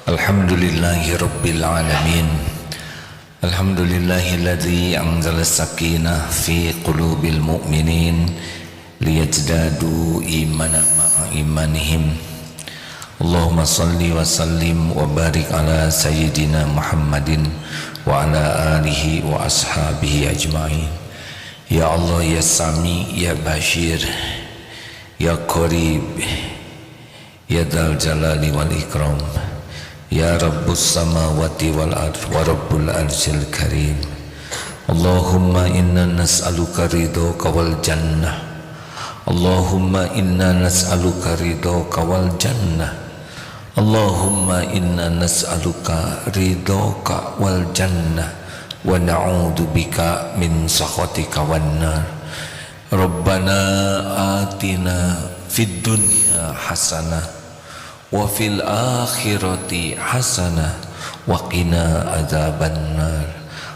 Alhamdulillahi Rabbil Alamin. Alhamdulillahilladzi anzala sakinah fi qulubil mu'minin liyazdadu imanan ma'a imanihim. Allahumma salli wa sallim wa barik ala sayyidina Muhammadin wa ala alihi wa ashabihi ajma'in. Ya Allah, ya Sami, ya Bashir, ya Qarib, ya Dzal Jalali wal Ikram, ya Rabbus samawati wal ardh wa Rabbul arsyil karim. Allahumma inna nas'aluka ridhaka wal jannah. Allahumma inna nas'aluka ridhaka wal jannah. Allahumma inna nas'aluka ridhaka wal jannah wa na'udzu bika min sakhatika wan nar. Rabbana atina fid dunya hasanah wa fil akhirati hasanah wa qina adzabannar.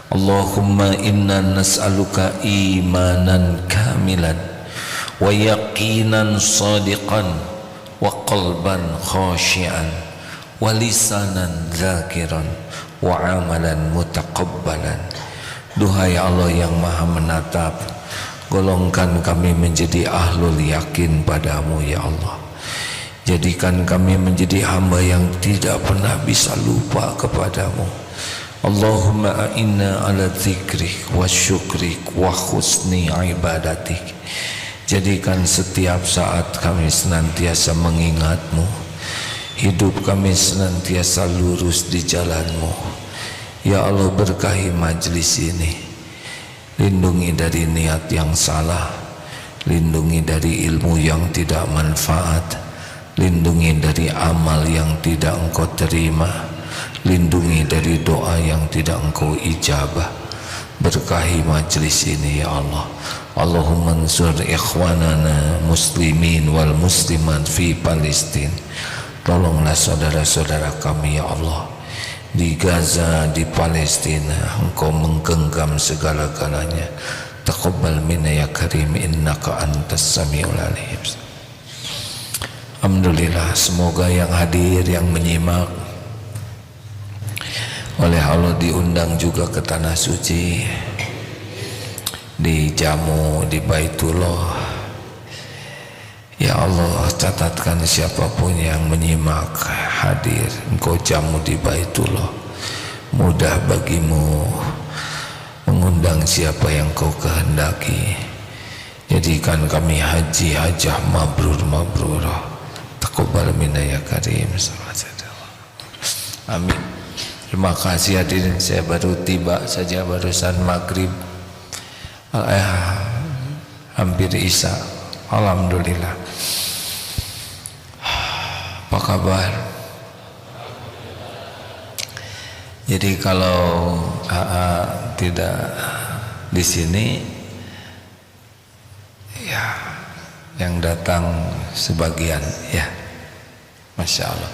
Allahumma inna nas'aluka imanan kamilan wa yaqinan shadiqan wa qalban khashi'an wa lisanan dzakiran wa amalan mutaqabbalan. Duhai Allah yang Maha Menatap, golongkan kami menjadi ahlul yakin padamu ya Allah. Jadikan kami menjadi hamba yang tidak pernah bisa lupa kepadamu. Allahumma a'inna ala dzikrik wa syukrik wa husni ibadatik. Jadikan setiap saat kami senantiasa mengingatmu, hidup kami senantiasa lurus di jalanmu. Ya Allah, berkahi majlis ini, lindungi dari niat yang salah, lindungi dari ilmu yang tidak manfaat, lindungi dari amal yang tidak engkau terima, lindungi dari doa yang tidak engkau ijabah. Berkahi majlis ini ya Allah. Allahumma ansur ikhwanana muslimin wal muslimat fi Palestin. Tolonglah saudara-saudara kami ya Allah di Gaza, di Palestina. Engkau menggenggam segala-galanya. Taqabbal minna ya karim innaka antas samiul alim. Alhamdulillah, semoga yang hadir, yang menyimak oleh Allah diundang juga ke Tanah Suci, dijamu di Baitullah. Ya Allah, catatkan siapapun yang menyimak hadir, engkau jamu di Baitullah. Mudah bagimu mengundang siapa yang kau kehendaki. Jadikan kami haji hajah mabrurah. Taqabbal minna ya karim. Amin. Terima kasih hadirin, saya baru tiba saja barusan maghrib, hampir isya. Alhamdulillah. Apa kabar? Jadi kalau tidak di sini, ya yang datang sebagian ya. Masya Allah.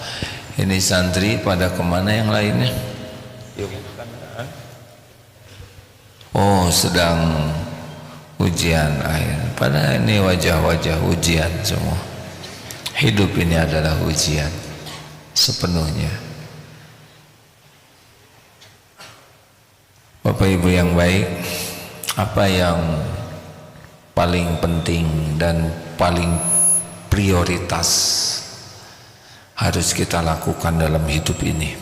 Ini santri pada kemana yang lainnya? Oh, sedang ujian akhir. Padahal ini wajah-wajah ujian semua. Hidup ini adalah ujian sepenuhnya. Bapak Ibu yang baik, apa yang paling penting dan paling prioritas harus kita lakukan dalam hidup ini,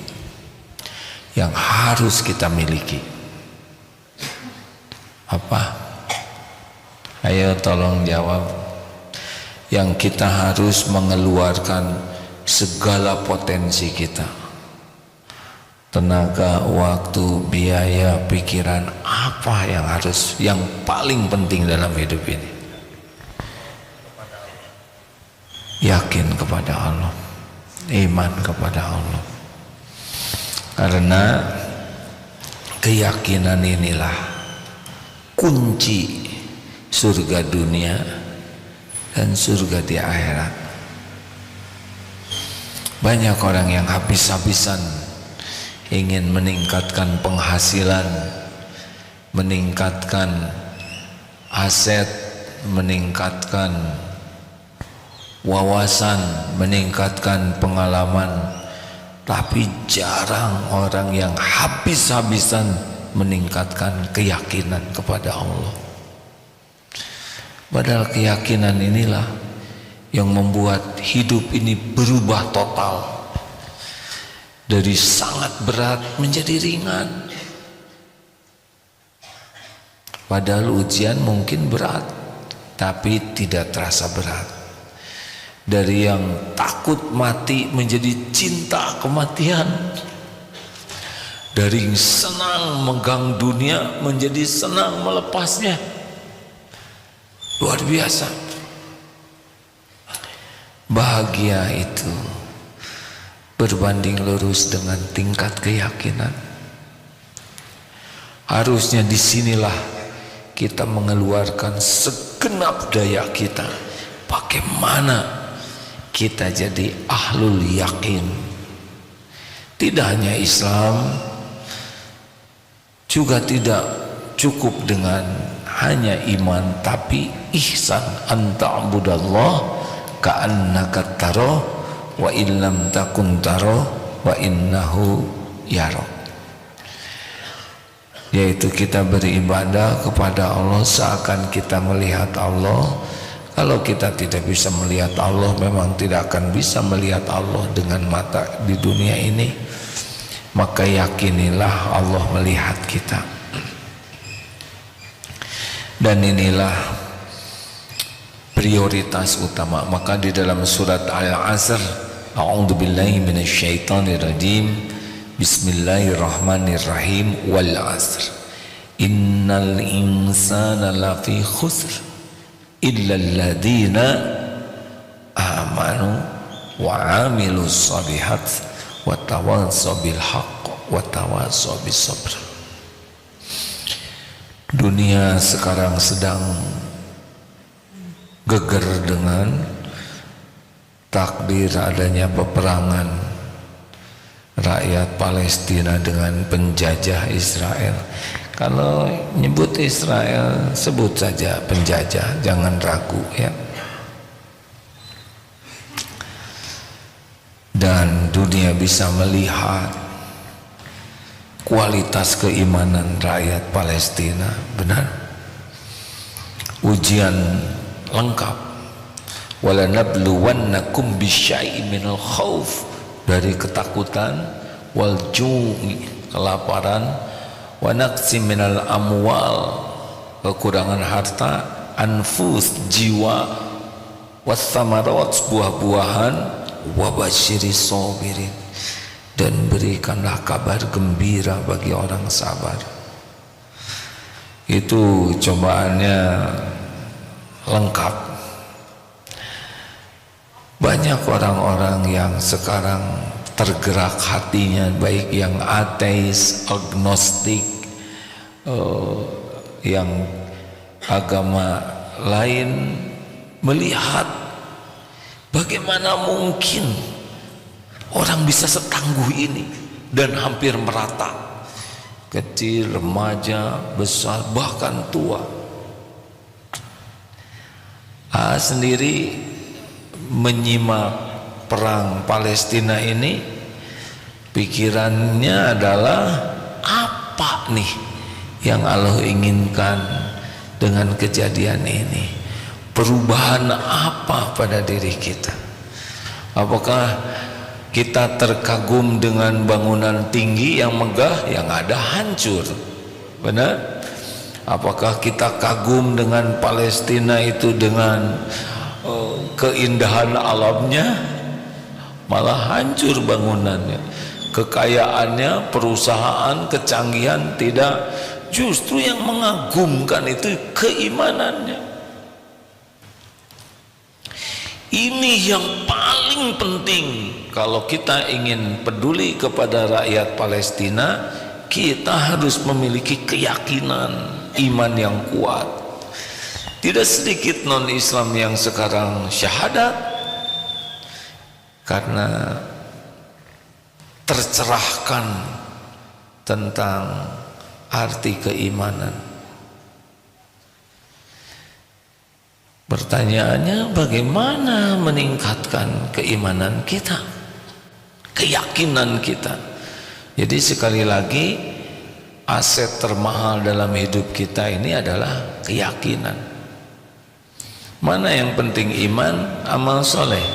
yang harus kita miliki? Apa? Ayo tolong jawab. Yang kita harus mengeluarkan segala potensi kita, tenaga, waktu, biaya, pikiran. Apa yang paling penting dalam hidup ini? Yakin kepada Allah, iman kepada Allah. Karena keyakinan inilah kunci surga dunia dan surga di akhirat. Banyak orang yang habis-habisan ingin meningkatkan penghasilan, meningkatkan aset, meningkatkan wawasan, meningkatkan pengalaman, tapi jarang orang yang habis-habisan meningkatkan keyakinan kepada Allah. Padahal keyakinan inilah yang membuat hidup ini berubah total, dari sangat berat menjadi ringan. Padahal ujian mungkin berat, tapi tidak terasa berat. Dari yang takut mati menjadi cinta kematian. Dari yang senang megang dunia menjadi senang melepasnya. Luar biasa. Bahagia itu berbanding lurus dengan tingkat keyakinan. Harusnya disinilah kita mengeluarkan segenap daya kita. Bagaimana kita jadi ahlul yakin. Tidak hanya Islam, juga tidak cukup dengan hanya iman, tapi ihsan, anta'budallah ka'annaka taro wa illam takun taro wa innahu yaro. Yaitu kita beribadah kepada Allah seakan kita melihat Allah. Kalau kita tidak bisa melihat Allah, memang tidak akan bisa melihat Allah dengan mata di dunia ini. Maka yakinilah Allah melihat kita. Dan inilah prioritas utama. Maka di dalam surat Al-Asr, a'udzubillahi minasyaitonirrajim, bismillahirrahmanirrahim, wal asr innal insana lafi khusr illa alladhina amanu wa amilus shalihat wa tawassaw bil haqq wa tawassaw bis sabr. Dunia sekarang sedang geger dengan takdir adanya peperangan rakyat Palestina dengan penjajah Israel. Kalau nyebut Israel, sebut saja penjajah, jangan ragu ya. Dan dunia bisa melihat kualitas keimanan rakyat Palestina, benar. Ujian lengkap. Wala nabluwannakum bisyai'in minal khauf, dari ketakutan, wal ju'i, kelaparan, wa naqsim minal amwal, kekurangan harta, anfus, jiwa, wassamarat, buah-buahan, wa basyiris sabirin, dan berikanlah kabar gembira bagi orang sabar. Itu cobaannya lengkap. Banyak orang-orang yang sekarang tergerak hatinya, baik yang ateis, agnostik, yang agama lain, melihat bagaimana mungkin orang bisa setangguh ini dan hampir merata, kecil, remaja, besar, bahkan tua. Sendiri menyimak perang Palestina ini, pikirannya adalah apa nih yang Allah inginkan dengan kejadian ini? Perubahan apa pada diri kita? Apakah kita terkagum dengan bangunan tinggi yang megah, yang ada hancur? Benar? Apakah kita kagum dengan Palestina itu dengan keindahan alamnya, malah hancur bangunannya, kekayaannya, perusahaan, kecanggihan? Tidak, justru yang mengagumkan itu keimanannya. Ini yang paling penting. Kalau kita ingin peduli kepada rakyat Palestina, kita harus memiliki keyakinan, iman yang kuat. Tidak sedikit non-Islam yang sekarang syahadat karena tercerahkan tentang arti keimanan. Pertanyaannya, bagaimana meningkatkan keimanan kita? keyakinan kita. Jadi sekali lagi, aset termahal dalam hidup kita ini adalah keyakinan. Mana yang penting, iman, amal soleh?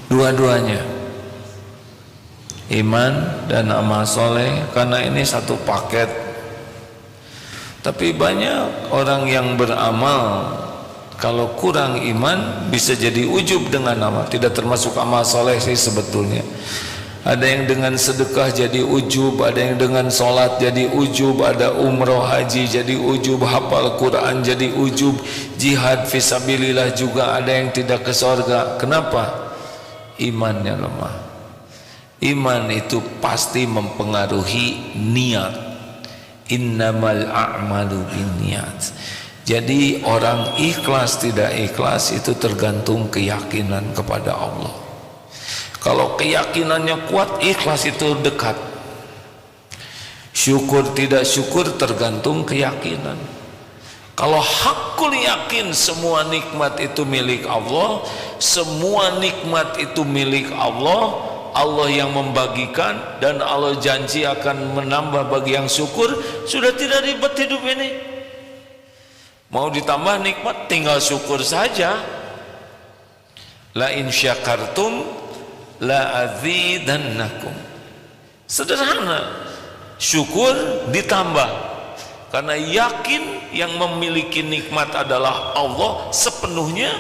Dua-duanya, iman dan amal soleh, karena ini satu paket. Tapi banyak orang yang beramal, kalau kurang iman bisa jadi ujub dengan amal. Tidak termasuk amal soleh sih sebetulnya. Ada yang dengan sedekah jadi ujub, ada yang dengan sholat jadi ujub, ada umroh haji jadi ujub, hafal Quran jadi ujub, jihad fisabilillah juga ada yang tidak ke surga. Kenapa? Imannya lemah. Iman itu pasti mempengaruhi niat. Innamal a'malu binniyat. Jadi orang ikhlas tidak ikhlas itu tergantung keyakinan kepada Allah. Kalau keyakinannya kuat, ikhlas itu dekat. Syukur tidak syukur tergantung keyakinan. Kalau hakul yakin semua nikmat itu milik Allah, semua nikmat itu milik Allah, Allah yang membagikan dan Allah janji akan menambah bagi yang syukur, sudah tidak ribet hidup ini. Mau ditambah nikmat tinggal syukur saja. La in syakartum la azidannakum. Sederhana, syukur ditambah, karena yakin yang memiliki nikmat adalah Allah sepenuhnya.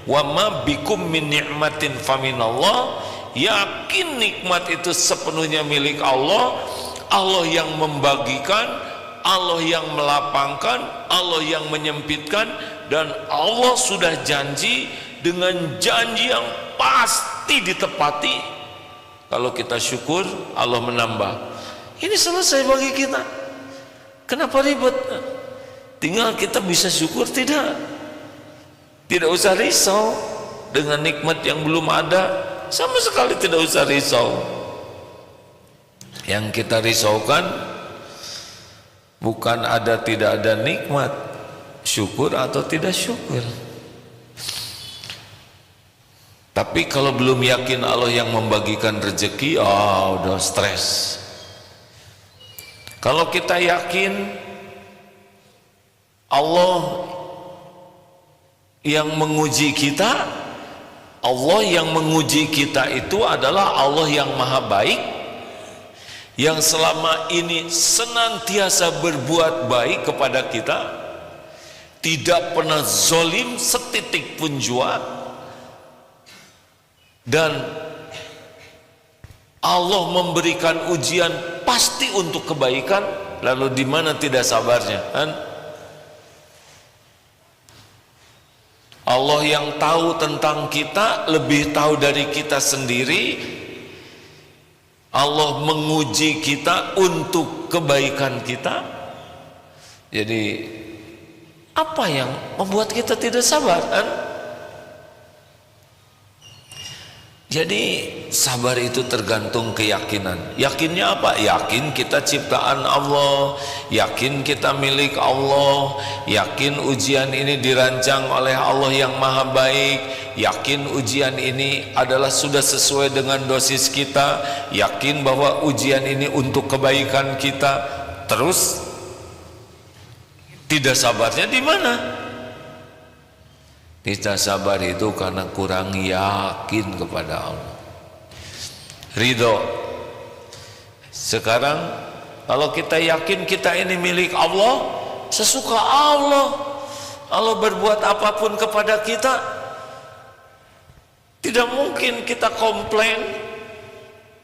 Wa ma bikum min ni'matin faminallah. Yakin nikmat itu sepenuhnya milik Allah. Allah yang membagikan, Allah yang melapangkan, Allah yang menyempitkan, dan Allah sudah janji dengan janji yang pasti ditepati. Kalau kita syukur, Allah menambah. Ini selesai bagi kita. Kenapa ribet? Tinggal kita bisa syukur, tidak usah risau dengan nikmat yang belum ada. Sama sekali tidak usah risau. Yang kita risaukan bukan ada tidak ada nikmat, syukur atau tidak syukur. Tapi kalau belum yakin Allah yang membagikan rezeki, udah stres. Kalau kita yakin Allah yang menguji kita, Allah yang menguji kita itu adalah Allah yang maha baik, yang selama ini senantiasa berbuat baik kepada kita, tidak pernah zolim setitik pun jua. Dan Allah memberikan ujian pasti untuk kebaikan. Lalu di mana tidak sabarnya, kan? Allah yang tahu tentang kita lebih tahu dari kita sendiri. Allah menguji kita untuk kebaikan kita. Jadi apa yang membuat kita tidak sabar, kan? Jadi sabar itu tergantung keyakinan. Yakinnya apa? Yakin kita ciptaan Allah, yakin kita milik Allah, yakin ujian ini dirancang oleh Allah yang maha baik, yakin ujian ini adalah sudah sesuai dengan dosis kita, yakin bahwa ujian ini untuk kebaikan kita. Terus tidak sabarnya di mana? Tidak sabar itu karena kurang yakin kepada Allah. Ridho. Sekarang kalau kita yakin kita ini milik Allah, sesuka Allah, Allah berbuat apapun kepada kita, tidak mungkin kita komplain.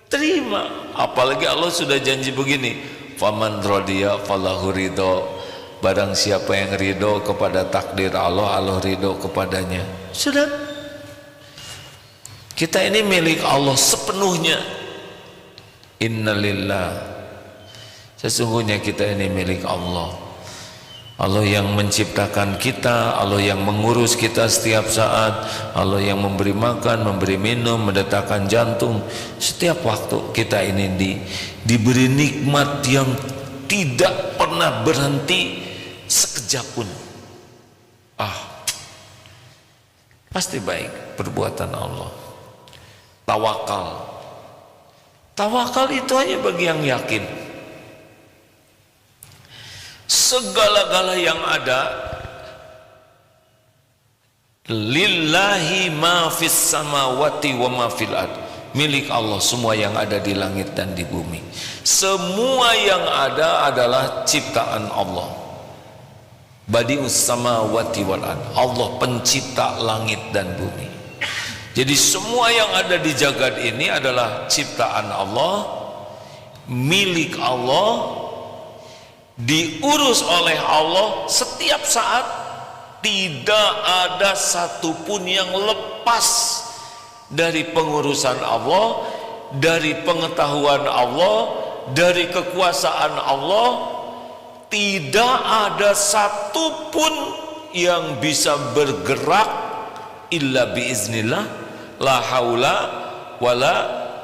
Terima. Apalagi Allah sudah janji begini, faman radiya falahu ridho. Barang siapa yang ridho kepada takdir Allah, Allah ridho kepadanya. Sudah. Kita ini milik Allah sepenuhnya. Innalillah. Sesungguhnya kita ini milik Allah. Allah yang menciptakan kita, Allah yang mengurus kita setiap saat, Allah yang memberi makan, memberi minum, mendetakkan jantung. Setiap waktu kita ini diberi nikmat yang tidak pernah berhenti sekejap pun. Pasti baik perbuatan Allah. tawakal. Tawakal itu hanya bagi yang yakin. Segala-gala yang ada, lillahi ma fis samawati wa ma fil ard, milik Allah semua yang ada di langit dan di bumi. Semua yang ada adalah ciptaan Allah. Badius samawati wal ard, Allah pencipta langit dan bumi. Jadi semua yang ada di jagat ini adalah ciptaan Allah, milik Allah, diurus oleh Allah setiap saat. Tidak ada satupun yang lepas dari pengurusan Allah, dari pengetahuan Allah, dari kekuasaan Allah. Tidak ada satupun yang bisa bergerak illa biiznillah, la haula wala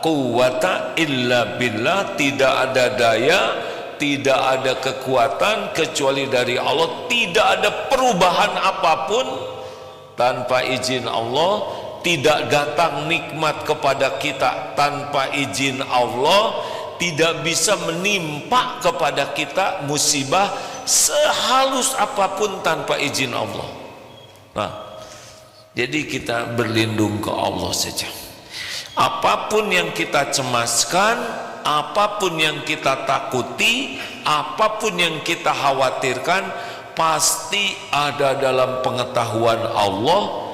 quwwata illa billah. Tidak ada daya, tidak ada kekuatan kecuali dari Allah. Tidak ada perubahan apapun tanpa izin Allah. Tidak datang nikmat kepada kita tanpa izin Allah. Tidak bisa menimpa kepada kita musibah sehalus apapun tanpa izin Allah. Nah, jadi kita berlindung ke Allah saja. Apapun yang kita cemaskan, apapun yang kita takuti, apapun yang kita khawatirkan, pasti ada dalam pengetahuan Allah,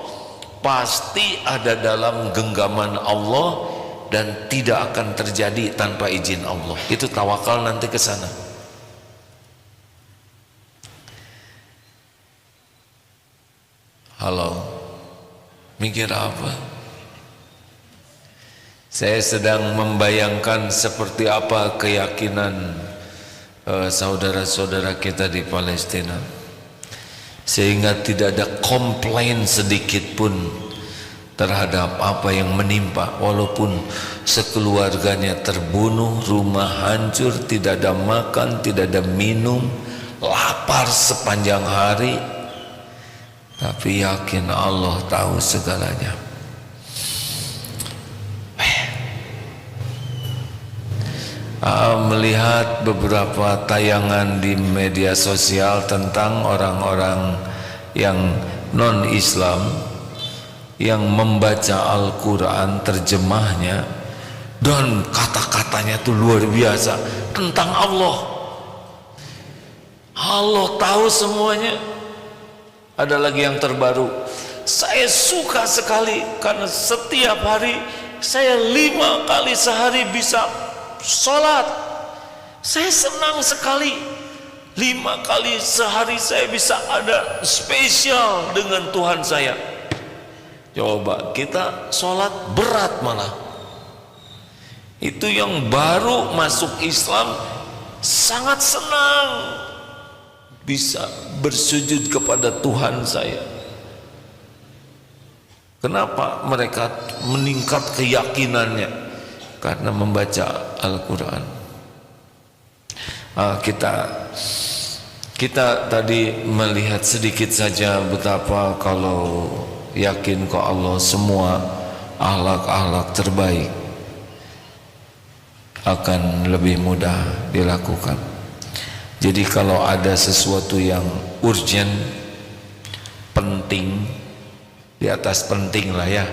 pasti ada dalam genggaman Allah, dan tidak akan terjadi tanpa izin Allah. Itu tawakal nanti ke sana. Halo, mikir apa? Saya sedang membayangkan seperti apa keyakinan saudara-saudara kita di Palestina, sehingga tidak ada komplain sedikit pun terhadap apa yang menimpa. Walaupun sekeluarganya terbunuh, rumah hancur, tidak ada makan, tidak ada minum, lapar sepanjang hari, tapi yakin Allah tahu segalanya. Melihat beberapa tayangan di media sosial tentang orang-orang yang non-Islam yang membaca Al-Quran terjemahnya, dan kata-katanya itu luar biasa tentang Allah. Allah tahu semuanya. Ada lagi yang terbaru, saya suka sekali karena setiap hari saya 5 kali sehari bisa sholat. Saya senang sekali 5 kali sehari saya bisa ada spesial dengan Tuhan saya. Coba kita sholat berat malah. Itu yang baru masuk Islam sangat senang bisa bersujud kepada Tuhan saya. Kenapa mereka meningkat keyakinannya? Karena membaca Al-Quran. Kita tadi melihat sedikit saja betapa kalau yakin ke Allah, semua akhlak-akhlak terbaik akan lebih mudah dilakukan. Jadi kalau ada sesuatu yang urgent, penting, di atas penting lah ya,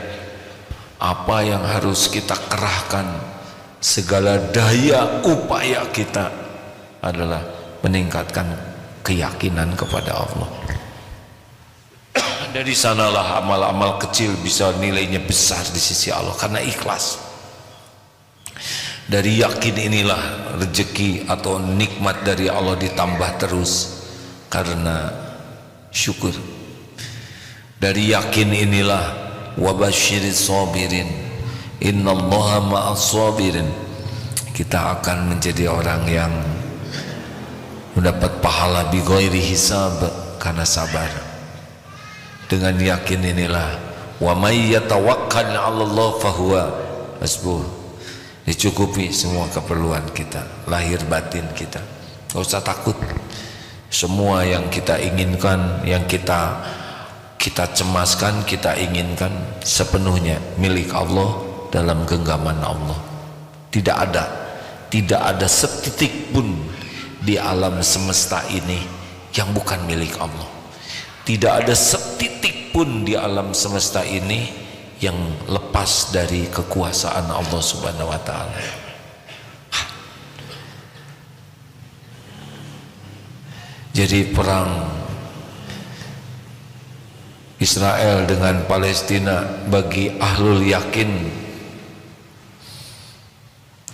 apa yang harus kita kerahkan segala daya upaya kita adalah meningkatkan keyakinan kepada Allah. Dari sanalah amal-amal kecil bisa nilainya besar di sisi Allah karena ikhlas. Dari yakin inilah rezeki atau nikmat dari Allah ditambah terus karena syukur. Dari yakin inilah wabasyiris sabirin, innallaha ma'as sabirin, kita akan menjadi orang yang mendapat pahala bi ghairi hisab karena sabar. Dengan yakin inilah wa may yatawakkal 'ala Allah fahuwa hasbuh, dicukupi semua keperluan kita, lahir batin kita. Gak usah takut. Semua yang kita inginkan, yang kita cemaskan, kita inginkan sepenuhnya milik Allah, dalam genggaman Allah. Tidak ada setitik pun di alam semesta ini yang bukan milik Allah. Tidak ada setitik pun di alam semesta ini yang lepas dari kekuasaan Allah Subhanahu wa taala. Jadi perang Israel dengan Palestina bagi ahlul yakin,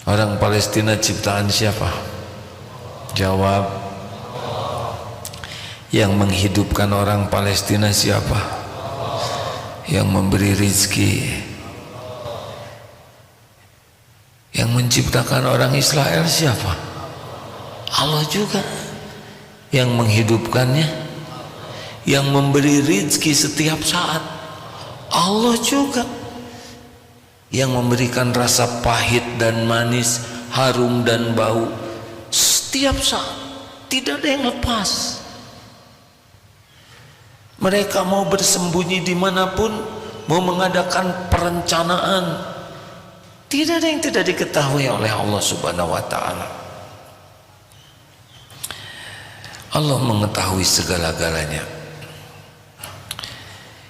orang Palestina ciptaan siapa? Jawab. Yang menghidupkan orang Palestina siapa? Yang memberi rizki. Yang menciptakan orang Israel siapa? Allah juga. Yang menghidupkannya, yang memberi rizki setiap saat, Allah juga. Yang memberikan rasa pahit dan manis, harum dan bau setiap saat, tidak ada yang lepas. Mereka mau bersembunyi dimanapun, mau mengadakan perencanaan, tidak ada yang tidak diketahui oleh Allah Subhanahu wa ta'ala. Allah mengetahui segala-galanya.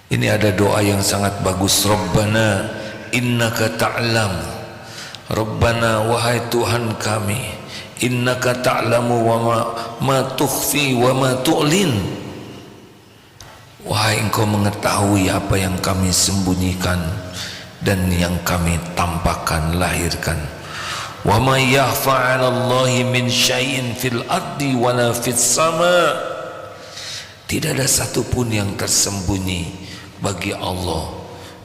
Ini ada doa yang sangat bagus. Rabbana innaka ta'lam. Rabbana wahai Tuhan kami, innaka ta'lamu wa ma tukhfi wa ma tu'lin. Wahai Engkau mengetahui apa yang kami sembunyikan dan yang kami tampakkan, lahirkan. Wa ma yakhfa 'ala Allahi min syai'in fil ardi wala fis sama. Tidak ada satupun yang tersembunyi bagi Allah,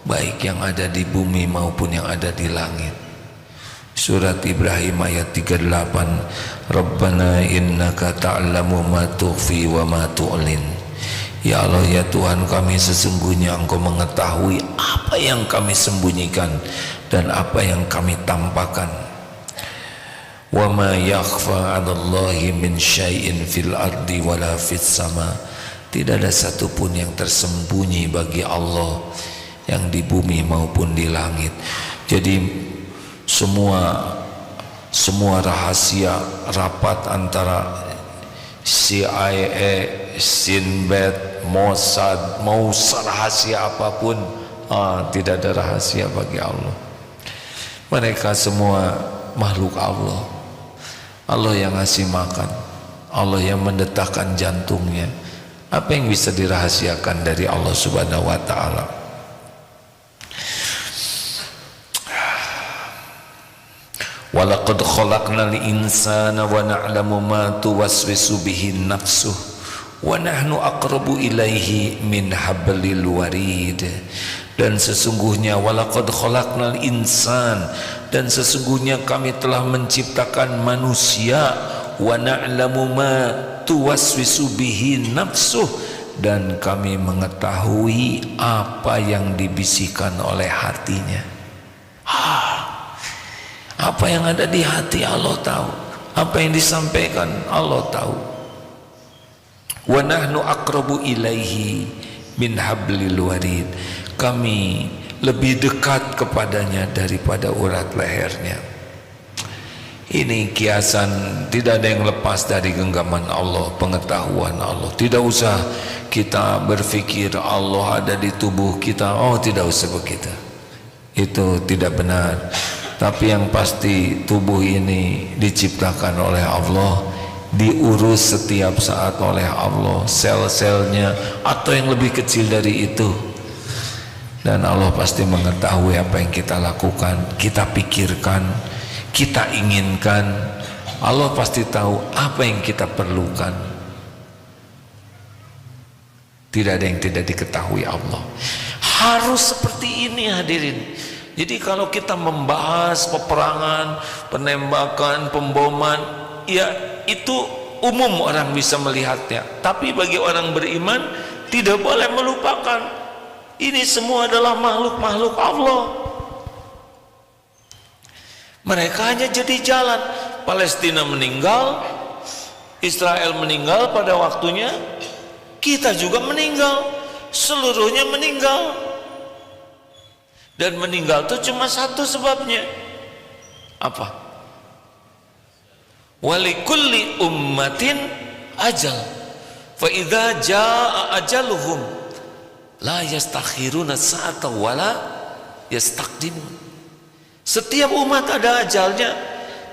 baik yang ada di bumi maupun yang ada di langit. Surat Ibrahim ayat 38. Rabbana innaka ta'lamu ma tukhfi wa ma tu'lin. Ya Allah, ya Tuhan kami, sesungguhnya Engkau mengetahui apa yang kami sembunyikan dan apa yang kami tampakkan. Wa ma yakhfa 'ala Allahi min syai'in fil ardi wala fis sama. Tidak ada satupun yang tersembunyi bagi Allah yang di bumi maupun di langit. Jadi semua rahasia rapat antara CIA, Sinbad, Mossad, mau rahasia apapun, tidak ada rahasia bagi Allah. Mereka semua makhluk Allah. Allah yang ngasih makan, Allah yang mendetakkan jantungnya. Apa yang bisa dirahasiakan dari Allah Subhanahu wa ta'ala? Walaqad khalaqnal insana wa na'lamu ma tuwaswisu bihi nafsuh wa nahnu aqrabu ilaihi min hablil warid. Dan sesungguhnya walaqad khalaqnal insan, dan sesungguhnya kami telah menciptakan manusia, wa na'lamu ma tuwaswisu bihi nafsuh, dan kami mengetahui apa yang dibisikkan oleh hatinya. Apa yang ada di hati Allah tahu, apa yang disampaikan Allah tahu. Wa nahnu aqrabu ilaihi min hablil warid. Kami lebih dekat kepadanya daripada urat lehernya. Ini kiasan, tidak ada yang lepas dari genggaman Allah, pengetahuan Allah. Tidak usah kita berpikir Allah ada di tubuh kita. Oh, tidak usah begitu. Itu tidak benar. Tapi yang pasti tubuh ini diciptakan oleh Allah, diurus setiap saat oleh Allah, sel-selnya atau yang lebih kecil dari itu. Dan Allah pasti mengetahui apa yang kita lakukan, kita pikirkan, kita inginkan. Allah pasti tahu apa yang kita perlukan. Tidak ada yang tidak diketahui Allah. Harus seperti ini hadirin. Jadi kalau kita membahas peperangan, penembakan, pemboman, ya itu umum orang bisa melihatnya. Tapi bagi orang beriman tidak boleh melupakan ini semua adalah makhluk-makhluk Allah. Mereka hanya jadi jalan. Palestina meninggal, Israel meninggal pada waktunya, kita juga meninggal, seluruhnya meninggal. Dan meninggal itu cuma satu sebabnya. Apa? Walikulli ummatin ajal. Fa idza jaa ajaluhum la yastakhiruna sa'ata wala yastaqdimun. Setiap umat ada ajalnya.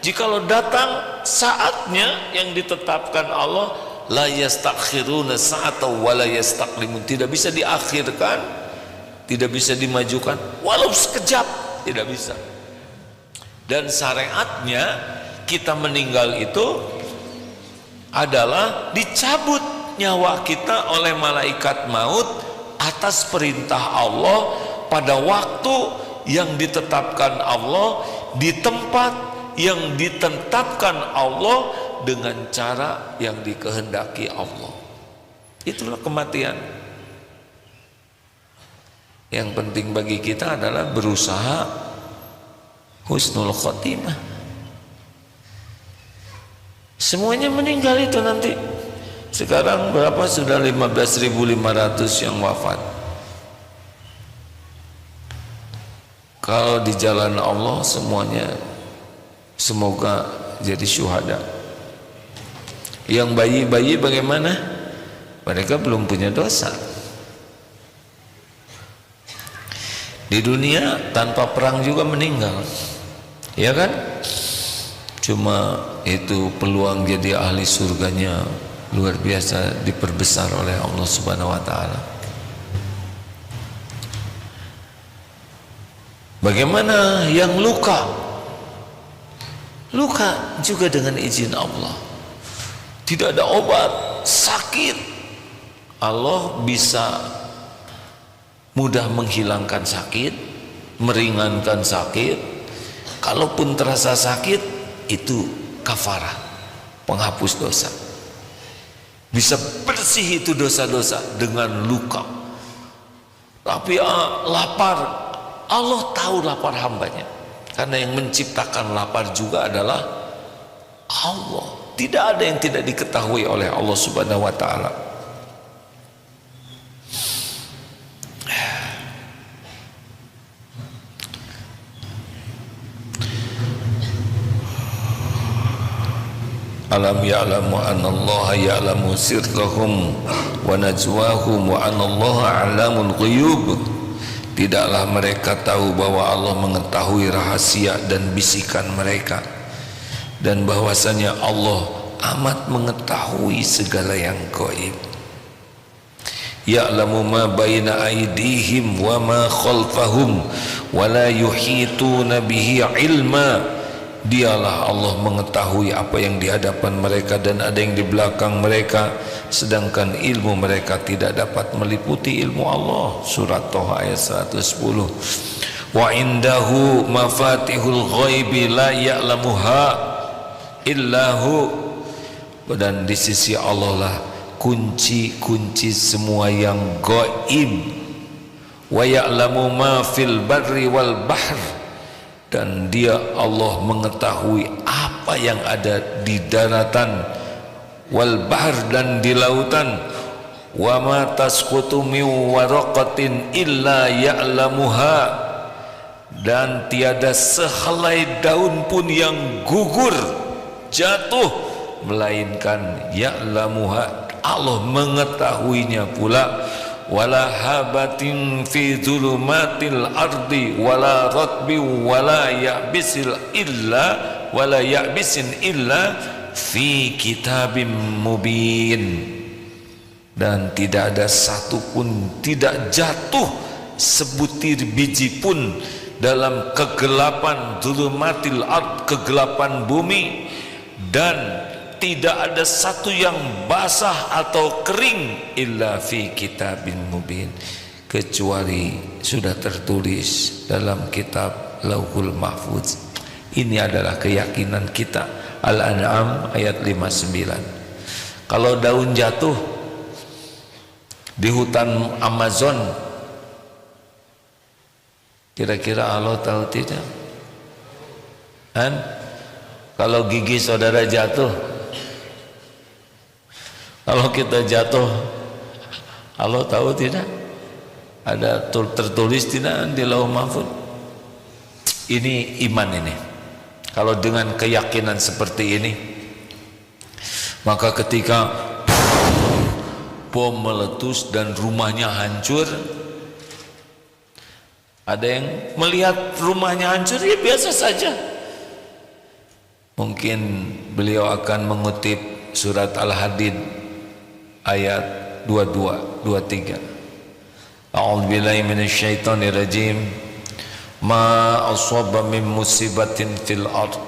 Jikalau datang saatnya yang ditetapkan Allah, la yastakhiruna sa'ata wala yastaqdimun, tidak bisa diakhirkan, tidak bisa dimajukan walau sekejap, tidak bisa. Dan syariatnya kita meninggal itu adalah dicabut nyawa kita oleh malaikat maut atas perintah Allah pada waktu yang ditetapkan Allah, di tempat yang ditetapkan Allah, dengan cara yang dikehendaki Allah. Itulah kematian. Yang penting bagi kita adalah berusaha husnul khotimah. Semuanya meninggal itu nanti. Sekarang berapa? Sudah 15.500 yang wafat. Kalau di jalan Allah semuanya semoga jadi syuhada. Yang bayi-bayi bagaimana? Mereka belum punya dosa. Di dunia tanpa perang juga meninggal, ya kan? Cuma itu peluang jadi ahli surganya luar biasa diperbesar oleh Allah Subhanahu wa taala. Bagaimana yang luka? Luka juga dengan izin Allah. Tidak ada obat, sakit. Allah bisa mudah menghilangkan sakit, meringankan sakit. Kalaupun terasa sakit, itu kafarah, penghapus dosa. Bisa bersih itu dosa-dosa dengan luka. Tapi lapar, Allah tahu lapar hambanya. Karena yang menciptakan lapar juga adalah Allah. Tidak ada yang tidak diketahui oleh Allah Subhanahu wa taala. Alam ya'lamu anna Allah ya'lamu sirrahum wa najwahum wa anna Allah a'lamul ghuyub. Tidaklah mereka tahu bahwa Allah mengetahui rahasia dan bisikan mereka, dan bahwasanya Allah amat mengetahui segala yang gaib. Ya'lamu ma baina aydihim wa ma khalfahum wa la yuhituna bihi ilma. Dialah Allah mengetahui apa yang di hadapan mereka dan ada yang di belakang mereka, sedangkan ilmu mereka tidak dapat meliputi ilmu Allah. Surat Toha ayat 110. Wa indahu mafatihul ghaibi la ya'lamuha illahu. Dan di sisi Allah lah kunci-kunci semua yang gaib. Wa ya'lamu ma fil barri wal bahr. Dan dia Allah mengetahui apa yang ada di daratan, wal bahr, dan di lautan. Wa ma tasqutu min waraqatin illa ya'lamuha. Dan tiada sehelai daun pun yang gugur, jatuh, melainkan ya'lamuha, Allah mengetahuinya pula. Wala habatin fi dhulumatil ardi wala ratbi wala ya'bisin illa fi kitabim mubin. Dan tidak ada satu pun, tidak jatuh sebutir biji pun dalam kegelapan dhulumatil ard, kegelapan bumi, dan tidak ada satu yang basah atau kering illa fi kitabin mubin, kecuali sudah tertulis dalam kitab Lauhul Mahfuz. Ini adalah keyakinan kita. Al-An'am ayat 59. Kalau daun jatuh di hutan Amazon, kira-kira Allah tahu tidak? Kalau gigi saudara jatuh, kalau kita jatuh, Allah tahu tidak? Ada tertulis tidak di Lauhul Mahfuz? Ini iman ini. Kalau dengan keyakinan seperti ini, maka ketika bom meletus dan rumahnya hancur, ada yang melihat rumahnya hancur, ya biasa saja. Mungkin beliau akan mengutip surat Al-Hadid ayat 22, 23. A'udzubillahi minasyaitonirrajim. Ma asaba min musibatin fil ard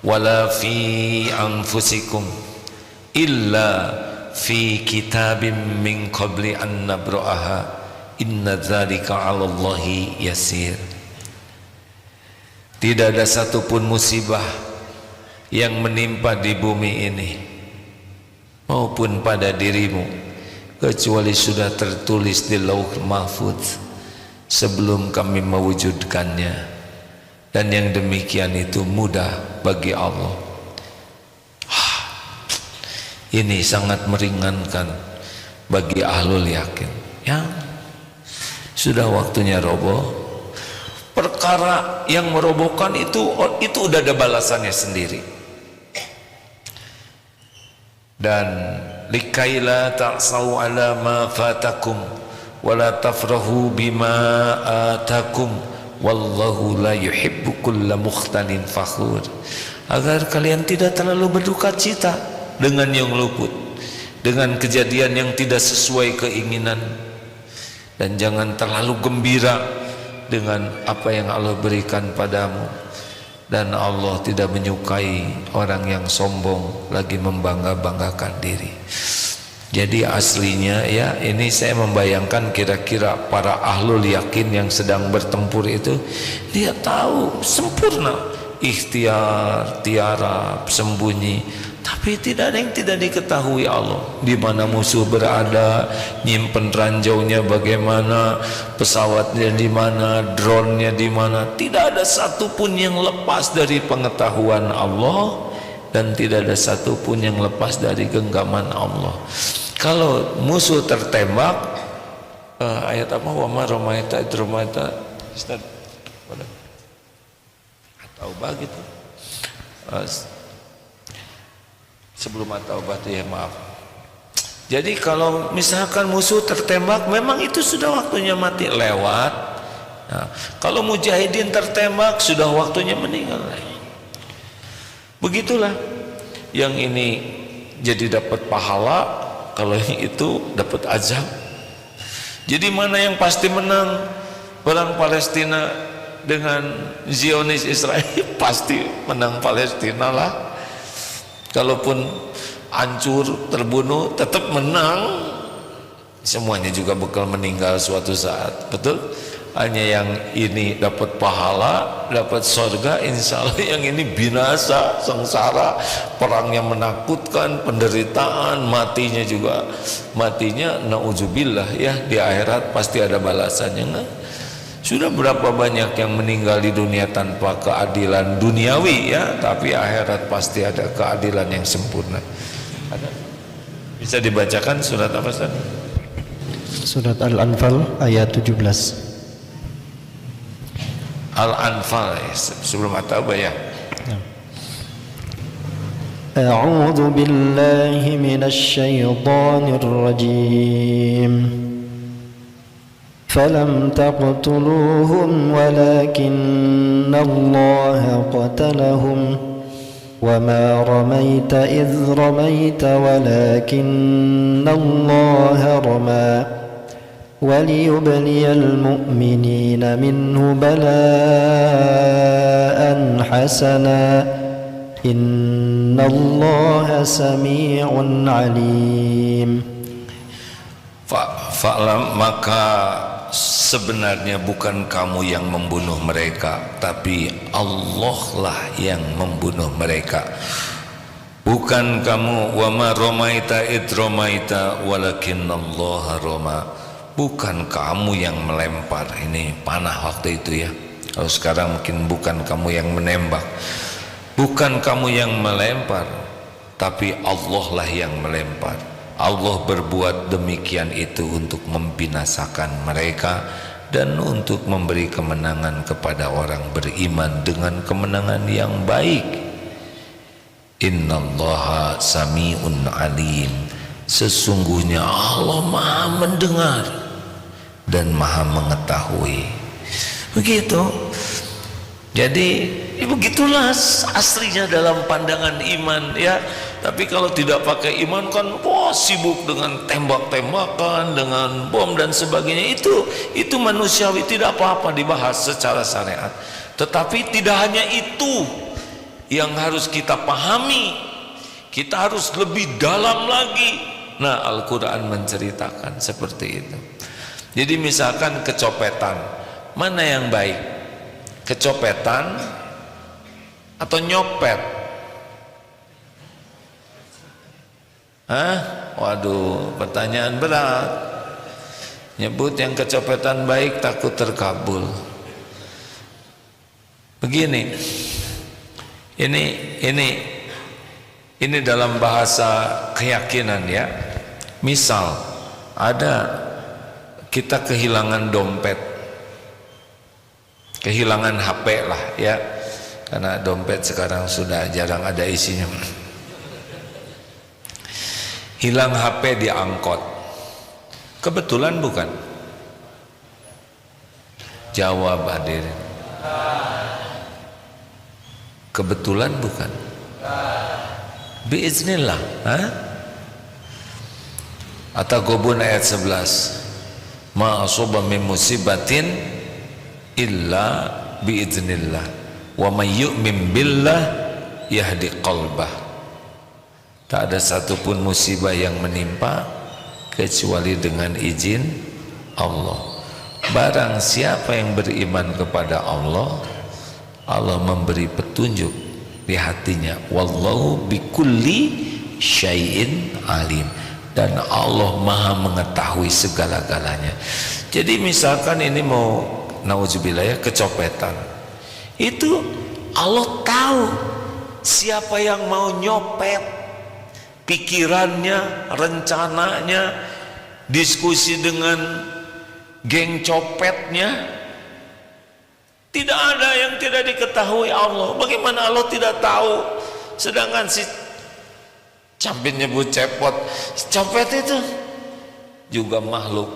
wala fi anfusikum illa fi kitabim min qabli an nabra'aha inna dzalika 'ala Allahi yasir. Tidak ada satupun musibah yang menimpa di bumi ini maupun pada dirimu kecuali sudah tertulis di Lauh Mahfuz sebelum kami mewujudkannya, dan yang demikian itu mudah bagi Allah. Ini sangat meringankan bagi ahlul yakin. Ya, sudah waktunya roboh. Perkara yang merobohkan itu udah ada balasannya sendiri. Dan likaila ta'sau ala ma fatakum wala tafrahu bima atakum wallahu la yuhibbu kulla mukhtalin fakhur. Agar kalian tidak terlalu berduka cita dengan yang luput, dengan kejadian yang tidak sesuai keinginan, dan jangan terlalu gembira dengan apa yang Allah berikan padamu. Dan Allah tidak menyukai orang yang sombong lagi membangga-banggakan diri. Jadi aslinya ya, ini saya membayangkan kira-kira para ahlul yakin yang sedang bertempur itu, dia tahu sempurna ikhtiar, tiarap, sembunyi, tapi tidak ada yang tidak diketahui Allah. Di mana musuh berada, nyimpen ranjaunya bagaimana, pesawatnya di mana, drone-nya di mana, tidak ada satupun yang lepas dari pengetahuan Allah, dan tidak ada satupun yang lepas dari genggaman Allah. Kalau musuh tertembak, ayat apa? Wa ma ramaita id ramaita, Ustaz. At-Taubah gitu. Sebelum At-Taubah ya, maaf. Jadi kalau misalkan musuh tertembak, memang itu sudah waktunya mati, lewat. Nah, kalau mujahidin tertembak, sudah waktunya meninggal. Begitulah. Yang ini jadi dapat pahala, kalau yang itu dapat azab. Jadi mana yang pasti menang? Perang Palestina dengan Zionis Israel pasti menang Palestina lah. Kalaupun hancur, terbunuh, tetap menang. Semuanya juga bakal meninggal suatu saat, betul? Hanya yang ini dapat pahala, dapat surga, insya Allah yang ini binasa, sengsara, perangnya menakutkan, penderitaan, matinya juga, matinya na'udzubillah ya, di akhirat pasti ada balasannya. Enggak? Sudah berapa banyak yang meninggal di dunia tanpa keadilan duniawi ya, tapi akhirat pasti ada keadilan yang sempurna. Ada? Bisa dibacakan surat apa Ustaz? Surat Al-Anfal ayat 17. Al-Anfal sebelum At-Taubah ya. A'udzu billahi minasy syaithanir rajim. فلم تقتلوهم ولكن الله قتلهم وما رميت إذ رميت ولكن الله رمى وليبلي المؤمنين منه بلاء حسنا إن الله سميع عليم. Fa'lam, maka sebenarnya bukan kamu yang membunuh mereka, tapi Allah lah yang membunuh mereka. Bukan kamu. Wa ma ramaita id ramaita walakinnallaha rama. Bukan kamu yang melempar, ini panah waktu itu ya. Kalau sekarang mungkin bukan kamu yang menembak. Bukan kamu yang melempar, tapi Allah lah yang melempar. Allah berbuat demikian itu untuk membinasakan mereka dan untuk memberi kemenangan kepada orang beriman dengan kemenangan yang baik. Innallaha sami'un alim, sesungguhnya Allah Maha mendengar dan Maha mengetahui. Begitu. Jadi begitulah aslinya dalam pandangan iman ya. Tapi kalau tidak pakai iman kan sibuk dengan tembak-tembakan, dengan bom dan sebagainya. Itu manusiawi, tidak apa-apa dibahas secara syariat. Tetapi tidak hanya itu yang harus kita pahami, kita harus lebih dalam lagi. Nah, Al-Quran menceritakan seperti itu. Jadi misalkan kecopetan, mana yang baik? Kecopetan atau nyopet? Waduh, pertanyaan berat. Nyebut yang kecopetan baik takut terkabul. Begini, ini dalam bahasa keyakinan ya. Misal ada kita kehilangan dompet, kehilangan HP lah ya, karena dompet sekarang sudah jarang ada isinya. Hilang HP di angkot, kebetulan bukan? Jawab hadirin. Kebetulan bukan? Biiznillah. At-Taghabun ayat 11. Ma asaba min musibatin illa biiznillah wa may yu'min billah yahdi qalbah. Tak ada satupun musibah yang menimpa kecuali dengan izin Allah. Barang siapa yang beriman kepada Allah, Allah memberi petunjuk di hatinya. Wallahu bikulli syai'in alim, dan Allah Maha mengetahui segala-galanya. Jadi misalkan ini mau nauzubillah ya, kecopetan, itu Allah tahu siapa yang mau nyopet, pikirannya, rencananya, diskusi dengan geng copetnya. Tidak ada yang tidak diketahui Allah. Bagaimana Allah tidak tahu? Sedangkan si campin nyebut cepot, copet itu juga makhluk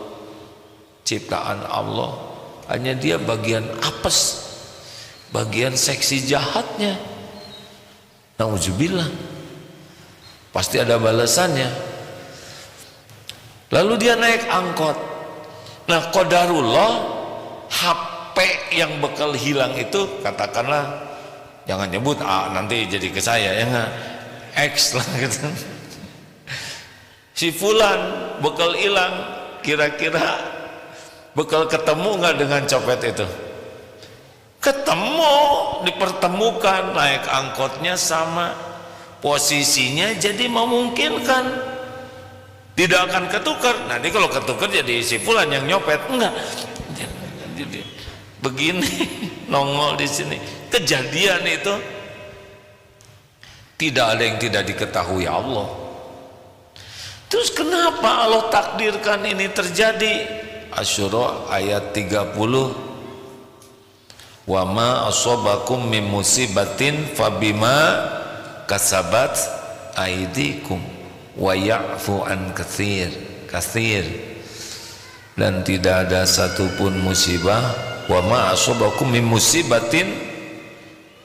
ciptaan Allah. Hanya dia bagian apes, bagian seksi jahatnya. Nauzubillah. Pasti ada balasannya. Lalu dia naik angkot. Nah, qadarullah, HP yang bekal hilang itu, katakanlah, jangan nyebut nanti jadi ke saya ya, nggak X lah gitu. Si fulan bekal hilang, kira-kira bekal ketemu nggak dengan copet itu? Ketemu, dipertemukan, naik angkotnya sama, posisinya jadi memungkinkan, tidak akan ketukar. Nanti kalau ketukar jadi si fulan yang nyopet, enggak. Jadi begini nongol di sini. Kejadian itu tidak ada yang tidak diketahui Allah. Terus kenapa Allah takdirkan ini terjadi? Asy-Syura ayat 30. Wa ma asabakum min musibatin fabima kasabat aidikum wa ya'fu an katsir. Dan tidak ada satupun musibah, wa ma asabakum min musibatin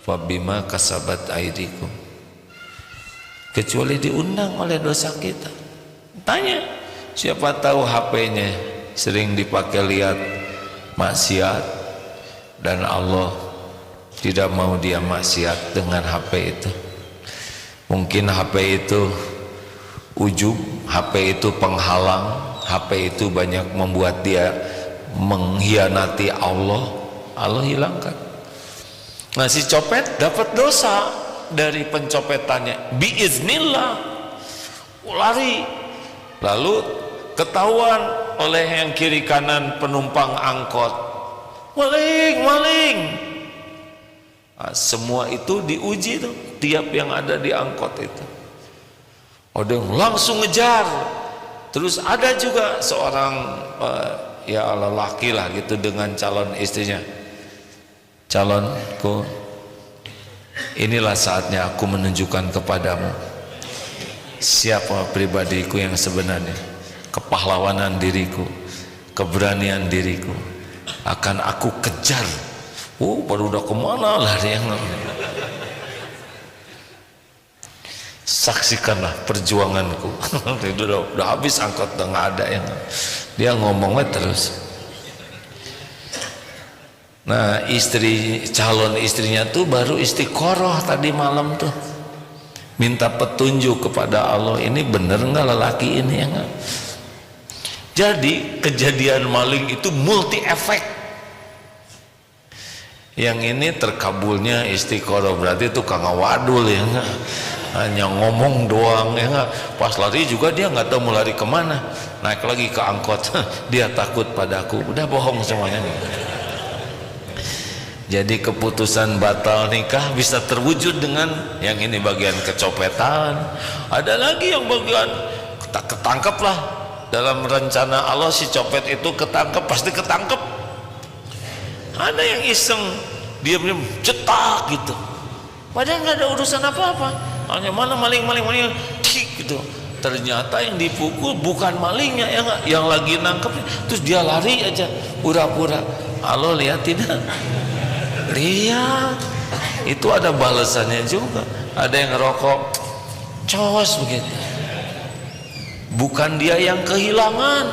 fabima kasabat aidikum, kecuali diundang oleh dosa kita. Tanya, siapa tahu HP-nya sering dipakai lihat maksiat dan Allah tidak mau dia maksiat dengan HP itu. Mungkin HP itu ujub, HP itu penghalang, HP itu banyak membuat dia mengkhianati Allah. Allah hilangkan. Nah, si copet dapat dosa dari pencopetannya, biiznillah, lari, lalu ketahuan oleh yang kiri kanan penumpang angkot, maling. Nah, semua itu diuji tuh, tiap yang ada di angkot itu. Ada yang langsung ngejar. Terus ada juga seorang ya Allah laki lah gitu dengan calon istrinya, calonku, inilah saatnya aku menunjukkan kepadamu siapa pribadiku yang sebenarnya, kepahlawanan diriku, keberanian diriku akan aku kejar. Baru udah kemana lari yang saksikanlah perjuanganku. Itu udah habis angkot, udah nggak ada yang dia ngomongnya terus. Nah calon istrinya tuh baru istiqoroh tadi malam tuh, minta petunjuk kepada Allah, ini bener nggak lelaki ini ya nggak. Jadi kejadian maling itu multi efek. Yang ini terkabulnya istiqoroh, berarti itu kang wadul ya nggak, hanya ngomong doang ya nggak, pas lari juga dia nggak tahu mau lari kemana, naik lagi ke angkot dia takut padaku, udah bohong semuanya. Jadi keputusan batal nikah bisa terwujud dengan yang ini, bagian kecopetan, ada lagi yang bagian ketangkep lah dalam rencana Allah, si copet itu ketangkep, pasti ketangkep. Ada yang iseng diam-diam cetak gitu, padahal nggak ada urusan apa-apa, hanya mana maling gitu. Ternyata yang dipukul bukan malingnya, yang lagi nangkep, terus dia lari aja pura-pura. Allah lihat tidak? Lihat, itu ada balasannya juga. Ada yang ngerokok cos begitu, bukan dia yang kehilangan,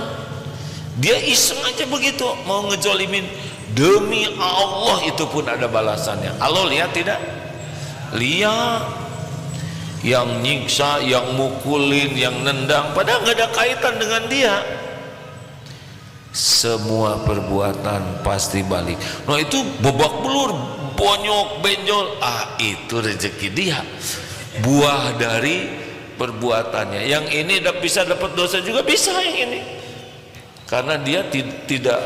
dia iseng aja begitu mau ngejolimin. Demi Allah itu pun ada balasannya. Allah lihat tidak? Lihat. Yang nyiksa, yang mukulin, yang nendang, padahal nggak ada kaitan dengan dia. Semua perbuatan pasti balik. Nah itu babak belur, bonyok, benjol, itu rezeki dia, buah dari perbuatannya. Yang ini bisa dapat dosa juga, bisa yang ini, karena dia tidak,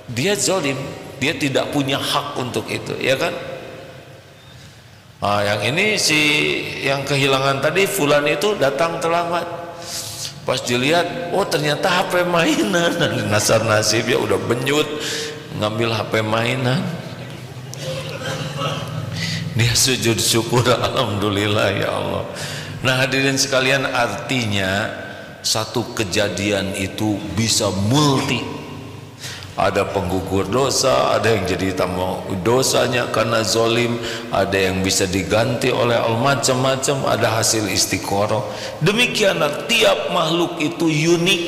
dia zalim, dia tidak punya hak untuk itu, ya kan? Yang ini si yang kehilangan tadi, fulan itu datang terlambat, pas dilihat, ternyata HP mainan, nasar nasib ya udah benyut ngambil HP mainan, dia sujud syukur, alhamdulillah ya Allah. Nah hadirin sekalian, artinya satu kejadian itu bisa multi. Ada penggugur dosa, ada yang jadi tambah dosanya karena zolim, ada yang bisa diganti oleh Allah, macam-macam, ada hasil istiqoroh. Demikianlah tiap makhluk itu unik,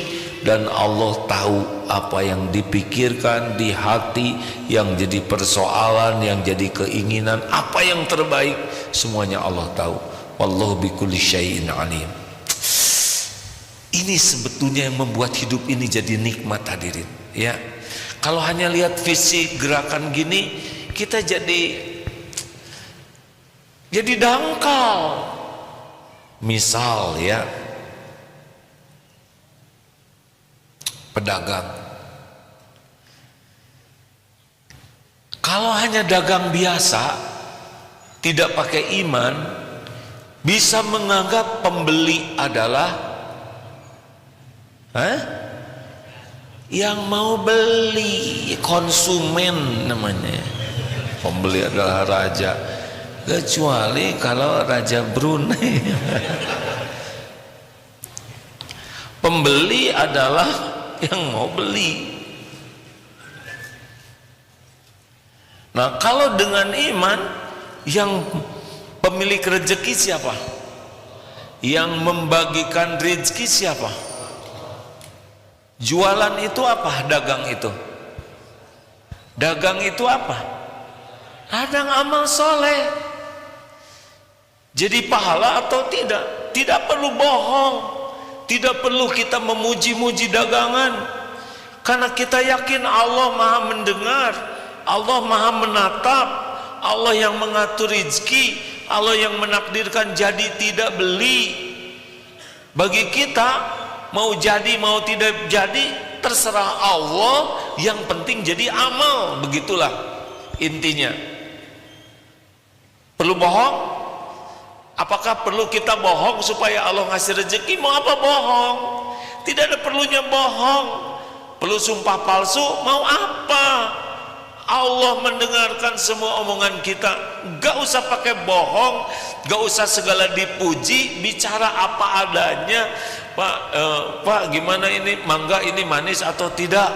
dan Allah tahu apa yang dipikirkan di hati, yang jadi persoalan, yang jadi keinginan, apa yang terbaik, semuanya Allah tahu. Wallahu bikulli syai'in alim. Ini sebetulnya yang membuat hidup ini jadi nikmat hadirin, ya. Kalau hanya lihat fisik gerakan gini, kita jadi dangkal. Misal ya, pedagang, kalau hanya dagang biasa, tidak pakai iman, bisa menganggap pembeli adalah yang mau beli, konsumen namanya. Pembeli adalah raja, kecuali kalau raja Brunei. Pembeli adalah yang mau beli. Nah kalau dengan iman, yang pemilik rezeki siapa? Yang membagikan rezeki siapa? Jualan itu apa? Dagang itu. Dagang itu apa? Ladang amal soleh. Jadi pahala atau tidak? Tidak perlu bohong, tidak perlu kita memuji-muji dagangan, karena kita yakin Allah maha mendengar, Allah maha menatap, Allah yang mengatur rezeki, Allah yang menakdirkan jadi tidak beli. Bagi kita mau jadi mau tidak jadi terserah Allah, yang penting jadi amal. Begitulah intinya. Perlu bohong? Apakah perlu kita bohong supaya Allah ngasih rezeki? Mau apa bohong? Tidak ada perlunya bohong. Perlu sumpah palsu? Mau apa? Allah mendengarkan semua omongan kita. Gak usah pakai bohong, gak usah segala dipuji, bicara apa adanya. Pak, gimana ini mangga ini manis atau tidak?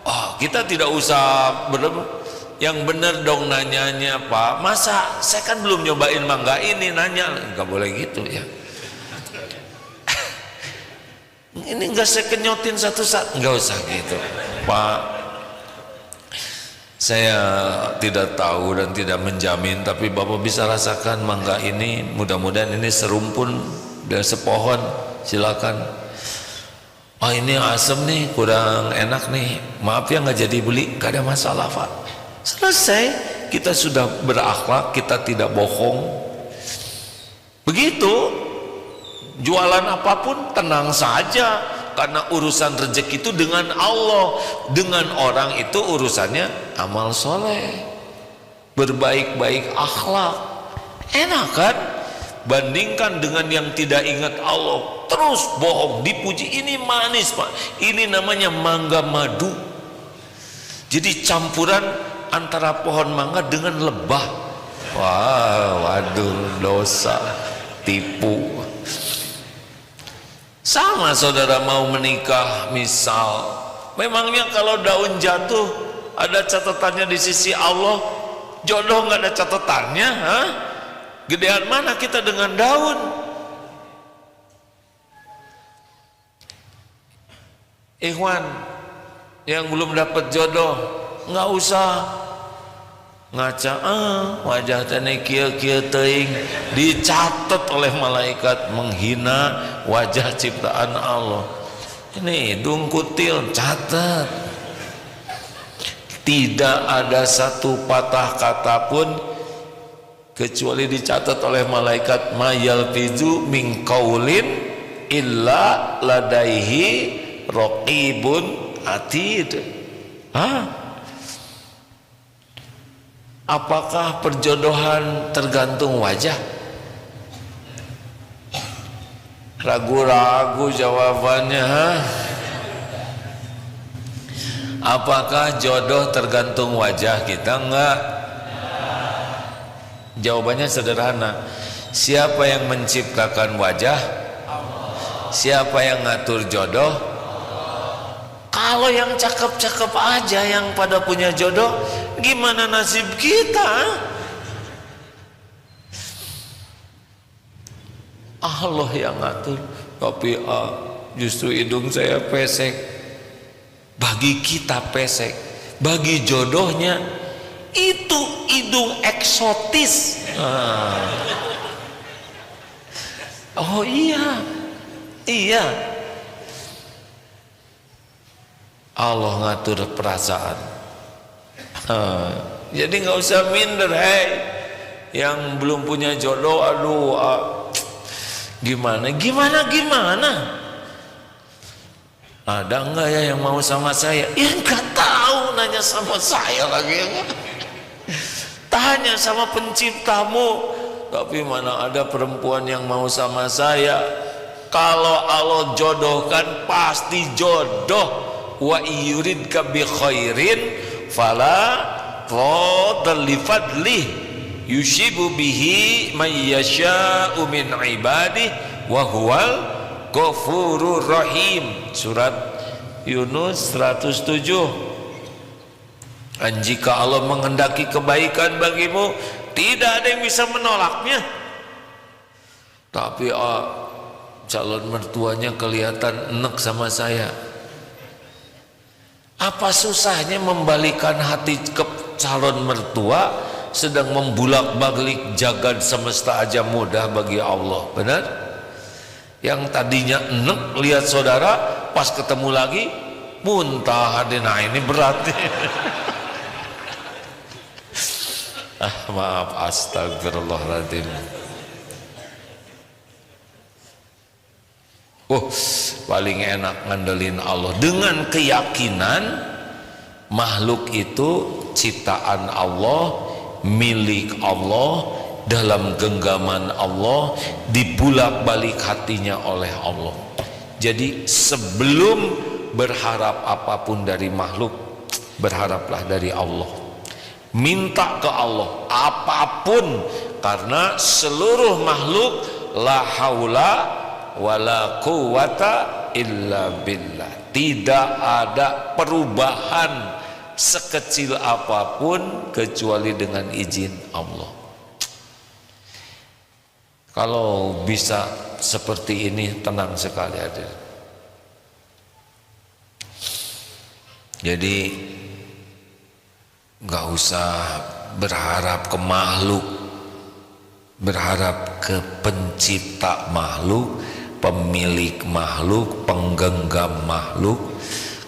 Oh, kita tidak usah yang benar dong nanyanya, Pak. Masa saya kan belum nyobain mangga ini nanya, nggak boleh gitu ya. Ini nggak saya kenyotin satu saat, nggak usah gitu, Pak. Saya tidak tahu dan tidak menjamin, tapi Bapak bisa rasakan mangga ini. Mudah-mudahan ini serumpun dan sepohon. Silakan. Oh ini asem nih, kurang enak nih. Maaf ya nggak jadi beli, nggak ada masalah Pak. Selesai. Kita sudah berakhlak, kita tidak bohong. Begitu. Jualan apapun tenang saja, karena urusan rezeki itu dengan Allah. Dengan orang itu urusannya amal soleh, berbaik-baik akhlak. Enak kan? Bandingkan dengan yang tidak ingat Allah, terus bohong, dipuji. Ini manis Pak, ini namanya mangga madu. Jadi campuran antara pohon mangga dengan lebah. Wah, waduh, dosa, tipu. Sama saudara mau menikah misal, memangnya kalau daun jatuh ada catatannya di sisi Allah? Jodoh nggak ada catatannya, hah? Gedean mana kita dengan daun? Ikhwan yang belum dapat jodoh, nggak usah ngaca, wajah tene kieu-kieu teuing, dicatat oleh malaikat menghina wajah ciptaan Allah. Ini hidung kutil, catat. Tidak ada satu patah kata pun kecuali dicatat oleh malaikat, mayal fizu min qaulin illa ladaihi raqibun atid. Apakah perjodohan tergantung wajah? Ragu-ragu jawabannya. Apakah jodoh tergantung wajah kita? Enggak. Jawabannya sederhana. Siapa yang menciptakan wajah? Siapa yang ngatur jodoh? Kalau yang cakep-cakep aja yang pada punya jodoh, gimana nasib kita? Allah yang ngatur. Tapi justru hidung saya pesek. Bagi kita pesek, bagi jodohnya itu hidung eksotis. Oh iya, iya. Allah ngatur perasaan. Jadi nggak usah minder, hei. Yang belum punya jodoh, aduh, gimana? Ada enggak ya yang mau sama saya? Ya nggak tahu, nanya sama saya lagi. Tanya sama penciptamu. Tapi mana ada perempuan yang mau sama saya? Kalau Allah jodohkan pasti jodoh. Wa yuridka bi khairin fala fadl li fadlih yushibu bihi may yasha'u min ibadihi wa huwal ghafurur rahim. Surat Yunus 107. Dan jika Allah menghendaki kebaikan bagimu, tidak ada yang bisa menolaknya. Tapi calon mertuanya kelihatan enek sama saya. Apa susahnya membalikan hati ke calon mertua, sedang membulak-balik jagad semesta aja mudah bagi Allah. Benar? Yang tadinya enek lihat saudara, pas ketemu lagi muntah. Nah ini berat. Maaf, astagfirullahaladzim. Paling enak ngandelin Allah dengan keyakinan makhluk itu ciptaan Allah, milik Allah, dalam genggaman Allah, dibulak-balik hatinya oleh Allah. Jadi sebelum berharap apapun dari makhluk, berharaplah dari Allah. Minta ke Allah apapun, karena seluruh makhluk la haula wala quwata illa billah. Tidak ada perubahan sekecil apapun kecuali dengan izin Allah. Kalau bisa seperti ini, tenang sekali hadirin. Jadi nggak usah berharap ke makhluk, berharap ke pencipta makhluk, pemilik makhluk, penggenggam makhluk.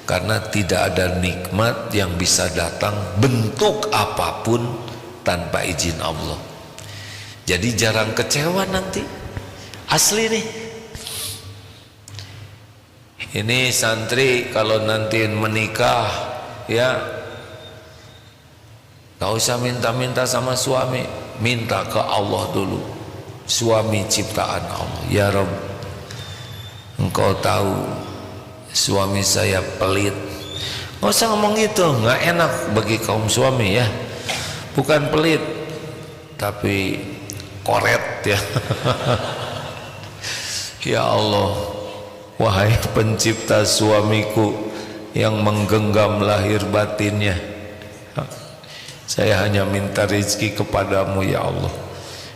Karena tidak ada nikmat yang bisa datang bentuk apapun tanpa izin Allah. Jadi jarang kecewa nanti. Asli nih. Ini santri kalau nanti menikah, ya gak usah minta-minta sama suami, minta ke Allah dulu. Suami ciptaan Allah. Ya Rabb, Engkau tahu suami saya pelit. Gak usah ngomong gitu, gak enak bagi kaum suami ya. Bukan pelit, tapi koret ya. Ya Allah, wahai pencipta suamiku yang menggenggam lahir batinnya, saya hanya minta rezeki kepadamu ya Allah.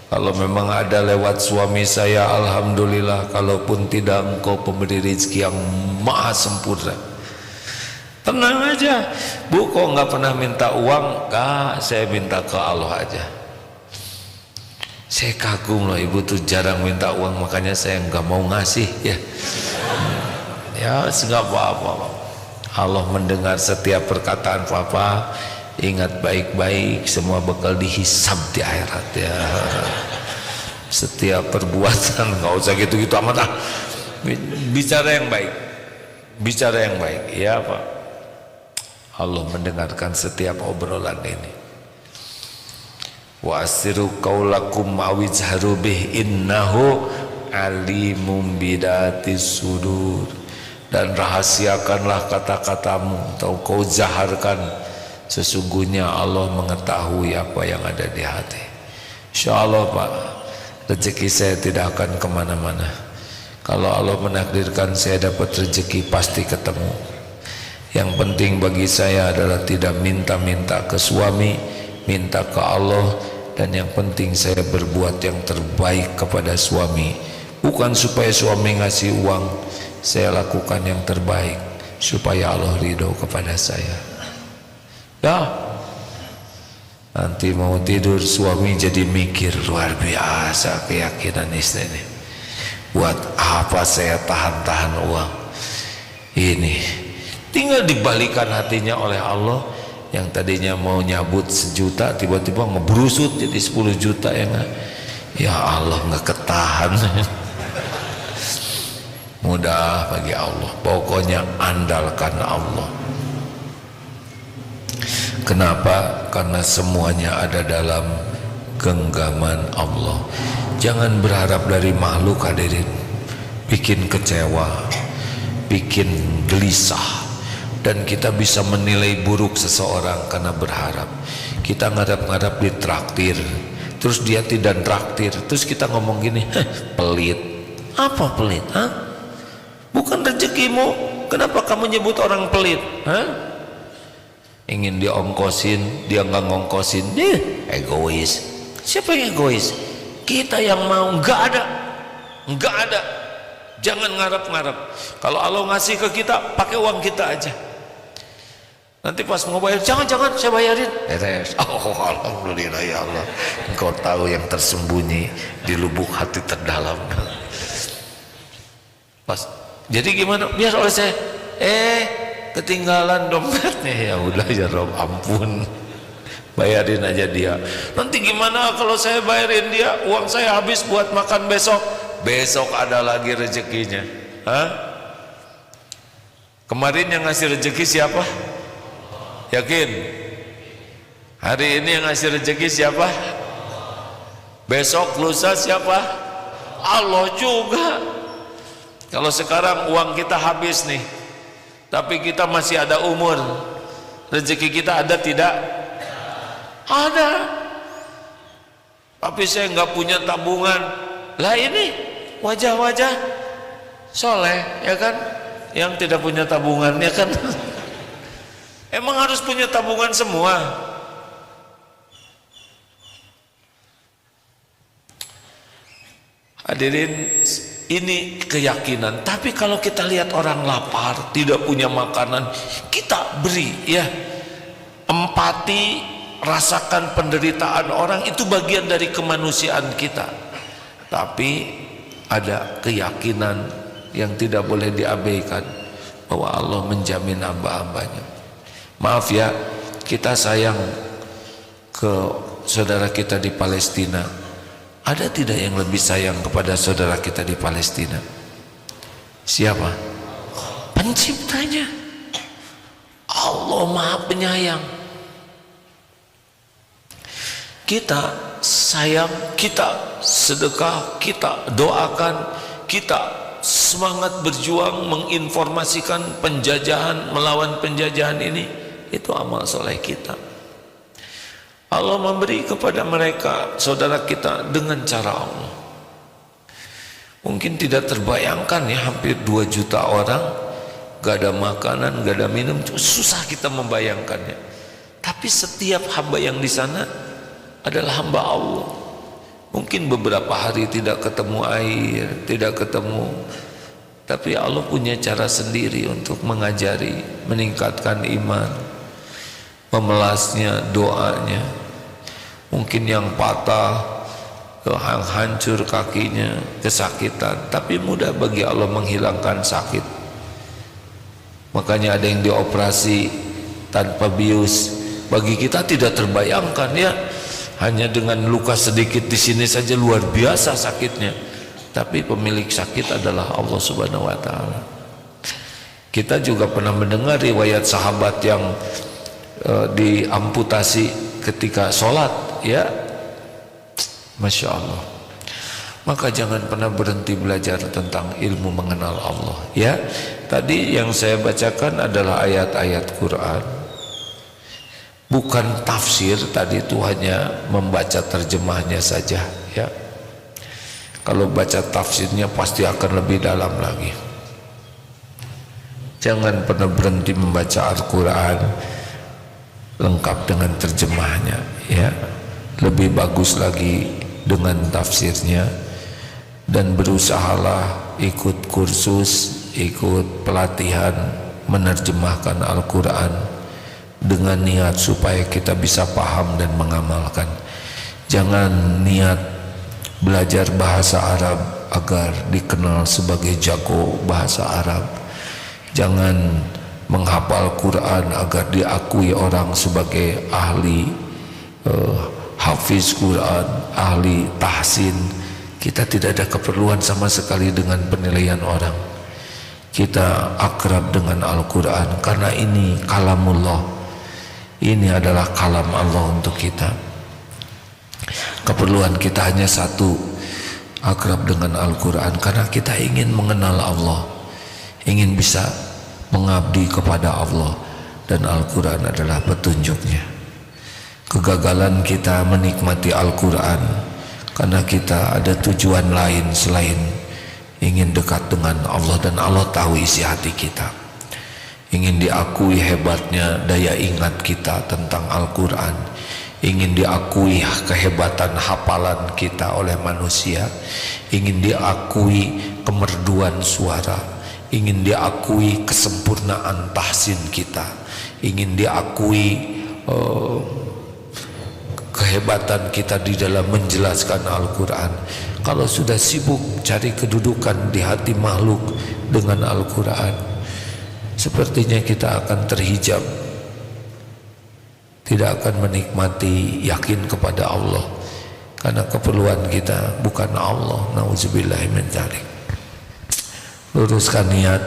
Kalau memang ada lewat suami saya, alhamdulillah. Kalaupun tidak, Engkau pemberi rezeki yang maha sempurna. Tenang aja, Bu, kok nggak pernah minta uang? Kak, saya minta ke Allah aja. Saya kagum loh, Ibu tuh jarang minta uang, makanya saya nggak mau ngasih ya. Ya, nggak apa-apa. Allah mendengar setiap perkataan Papa. Ingat baik-baik, semua bakal dihisab di akhirat ya. Setiap perbuatan, nggak usah gitu-gitu amat ah. Bicara yang baik, bicara yang baik ya Pak. Allah mendengarkan setiap obrolan ini. Wa asiru qaulakum awizharu bih innahu alimum bidatis sudur. Dan rahasiakanlah kata-katamu atau kau zaharkan, sesungguhnya Allah mengetahui apa yang ada di hati. Insyaallah Pak, rezeki saya tidak akan kemana-mana. Kalau Allah menakdirkan saya dapat rezeki, pasti ketemu. Yang penting bagi saya adalah tidak minta-minta ke suami, minta ke Allah. Dan yang penting saya berbuat yang terbaik kepada suami. Bukan supaya suami ngasih uang, saya lakukan yang terbaik supaya Allah ridho kepada saya. Ya, nanti mau tidur suami jadi mikir, luar biasa keyakinan istri ini. Buat apa saya tahan-tahan uang ini? Tinggal dibalikan hatinya oleh Allah. Yang tadinya mau nyabut 1 juta, tiba-tiba ngebrusut jadi 10 juta ya gak? Ya Allah, nggak ketahan. Mudah bagi Allah. Pokoknya andalkan Allah. Kenapa? Karena semuanya ada dalam genggaman Allah. Jangan berharap dari makhluk hadirin. Bikin kecewa, bikin gelisah. Dan kita bisa menilai buruk seseorang karena berharap. Kita ngarap-ngarap ditraktir, terus dia tidak traktir, terus kita ngomong gini, pelit. Apa pelit? Hah? Bukan rezekimu, kenapa kamu nyebut orang pelit? Hah? Ingin diongkosin, dia nggak ngongkosin, egois. Siapa yang egois? Kita yang mau. Nggak ada, nggak ada. Jangan ngarap-ngarap. Kalau Allah ngasih ke kita, pakai uang kita aja. Nanti pas mau bayar, jangan saya bayarin. Oh alhamdulillah ya Allah, Engkau tahu yang tersembunyi di lubuk hati terdalam. Pas, jadi gimana? Biar oleh saya, ketinggalan dompetnya. Ya udah ya Rob, ampun, bayarin aja dia. Nanti gimana kalau saya bayarin dia, uang saya habis buat makan besok? Besok ada lagi rezekinya. Hah? Kemarin yang ngasih rezeki siapa? Yakin? Hari ini yang ngasih rezeki siapa? Besok lusa siapa? Allah juga. Kalau sekarang uang kita habis nih, Tapi kita masih ada umur. Rezeki kita ada tidak? Ada. Tapi saya nggak punya tabungan. Lah ini wajah-wajah soleh, ya kan? Yang tidak punya tabungan, ya kan? Emang harus punya tabungan semua? Hadirin, ini keyakinan. Tapi kalau kita lihat orang lapar, tidak punya makanan, kita beri, ya. Empati, rasakan penderitaan orang, itu bagian dari kemanusiaan kita. Tapi ada keyakinan yang tidak boleh diabaikan, bahwa Allah menjamin hamba-hambanya. Maaf ya, kita sayang ke saudara kita di Palestina. Ada tidak yang lebih sayang kepada saudara kita di Palestina? Siapa? Penciptanya. Allah Maha Penyayang. Kita sayang, kita sedekah, kita doakan, kita semangat berjuang menginformasikan penjajahan, melawan penjajahan ini. Itu amal soleh kita. Allah memberi kepada mereka, saudara kita, dengan cara Allah. Mungkin tidak terbayangkan ya, hampir 2 juta orang gak ada makanan, gak ada minum. Susah kita membayangkannya. Tapi setiap hamba yang di sana adalah hamba Allah. Mungkin beberapa hari tidak ketemu air, tidak ketemu, tapi Allah punya cara sendiri untuk mengajari, meningkatkan iman, memelasnya, doanya. Mungkin yang patah, yang hancur kakinya, kesakitan, tapi mudah bagi Allah menghilangkan sakit. Makanya ada yang dioperasi tanpa bius. Bagi kita tidak terbayangkan ya, hanya dengan luka sedikit di sini saja luar biasa sakitnya. Tapi pemilik sakit adalah Allah Subhanahu wa taala. Kita juga pernah mendengar riwayat sahabat yang diamputasi ketika sholat, ya. Masya Allah. Maka jangan pernah berhenti belajar tentang ilmu mengenal Allah, ya. Tadi yang saya bacakan adalah ayat-ayat Quran, bukan tafsir. Tadi itu hanya membaca terjemahnya saja, ya. Kalau baca tafsirnya pasti akan lebih dalam lagi. Jangan pernah berhenti membaca Al-Quran lengkap dengan terjemahnya, ya. Lebih bagus lagi dengan tafsirnya. Dan berusahalah ikut kursus, ikut pelatihan menerjemahkan Al-Quran dengan niat supaya kita bisa paham dan mengamalkan. Jangan niat belajar bahasa Arab agar dikenal sebagai jago bahasa Arab. Jangan menghafal Quran agar diakui orang sebagai ahli hafiz Quran, ahli tahsin. Kita tidak ada keperluan sama sekali dengan penilaian orang. Kita akrab dengan Al-Quran karena ini kalamullah. Ini adalah kalam Allah untuk kita. Keperluan kita hanya satu, akrab dengan Al-Quran, karena kita ingin mengenal Allah, ingin bisa mengabdi kepada Allah, dan Al-Quran adalah petunjuknya. Kegagalan kita menikmati Al-Quran karena kita ada tujuan lain selain ingin dekat dengan Allah, dan Allah tahu isi hati kita. Ingin diakui hebatnya daya ingat kita tentang Al-Quran, ingin diakui kehebatan hafalan kita oleh manusia, ingin diakui kemerduan suara, ingin diakui kesempurnaan tahsin kita, ingin diakui kehebatan kita di dalam menjelaskan Al-Quran. Kalau sudah sibuk cari kedudukan di hati makhluk dengan Al-Quran, sepertinya kita akan terhijab, tidak akan menikmati yakin kepada Allah, karena keperluan kita bukan Allah. Nauzubillahi min dzalik. Luruskan niat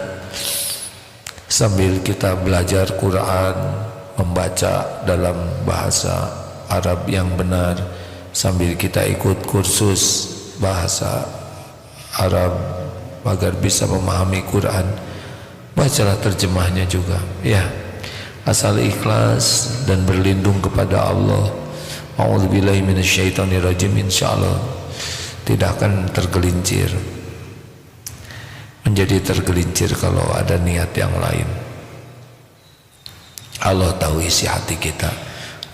sambil kita belajar Quran, membaca dalam bahasa Arab yang benar, sambil kita ikut kursus bahasa Arab agar bisa memahami Quran. bacalah terjemahnya juga ya. Asal ikhlas dan berlindung kepada Allah. A'udzubillahi minasyaitonirrajim, insyaallah tidak akan tergelincir, menjadi tergelincir kalau ada niat yang lain. Allah tahu isi hati kita.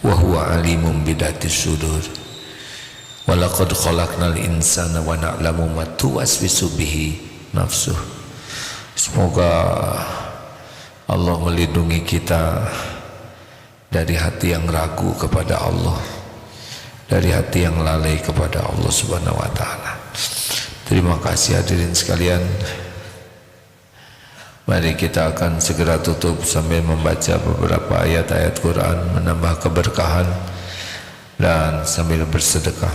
Wa huwa alimum bidatis sudur. Wa laqad khalaqnal insana wa na'lamu ma tuwaswisu bihi nafsuh. Semoga Allah melindungi kita dari hati yang ragu kepada Allah, dari hati yang lalai kepada Allah Subhanahu wa taala. Terima kasih hadirin sekalian. Mari kita akan segera tutup sambil membaca beberapa ayat-ayat Quran, menambah keberkahan dan sambil bersedekah.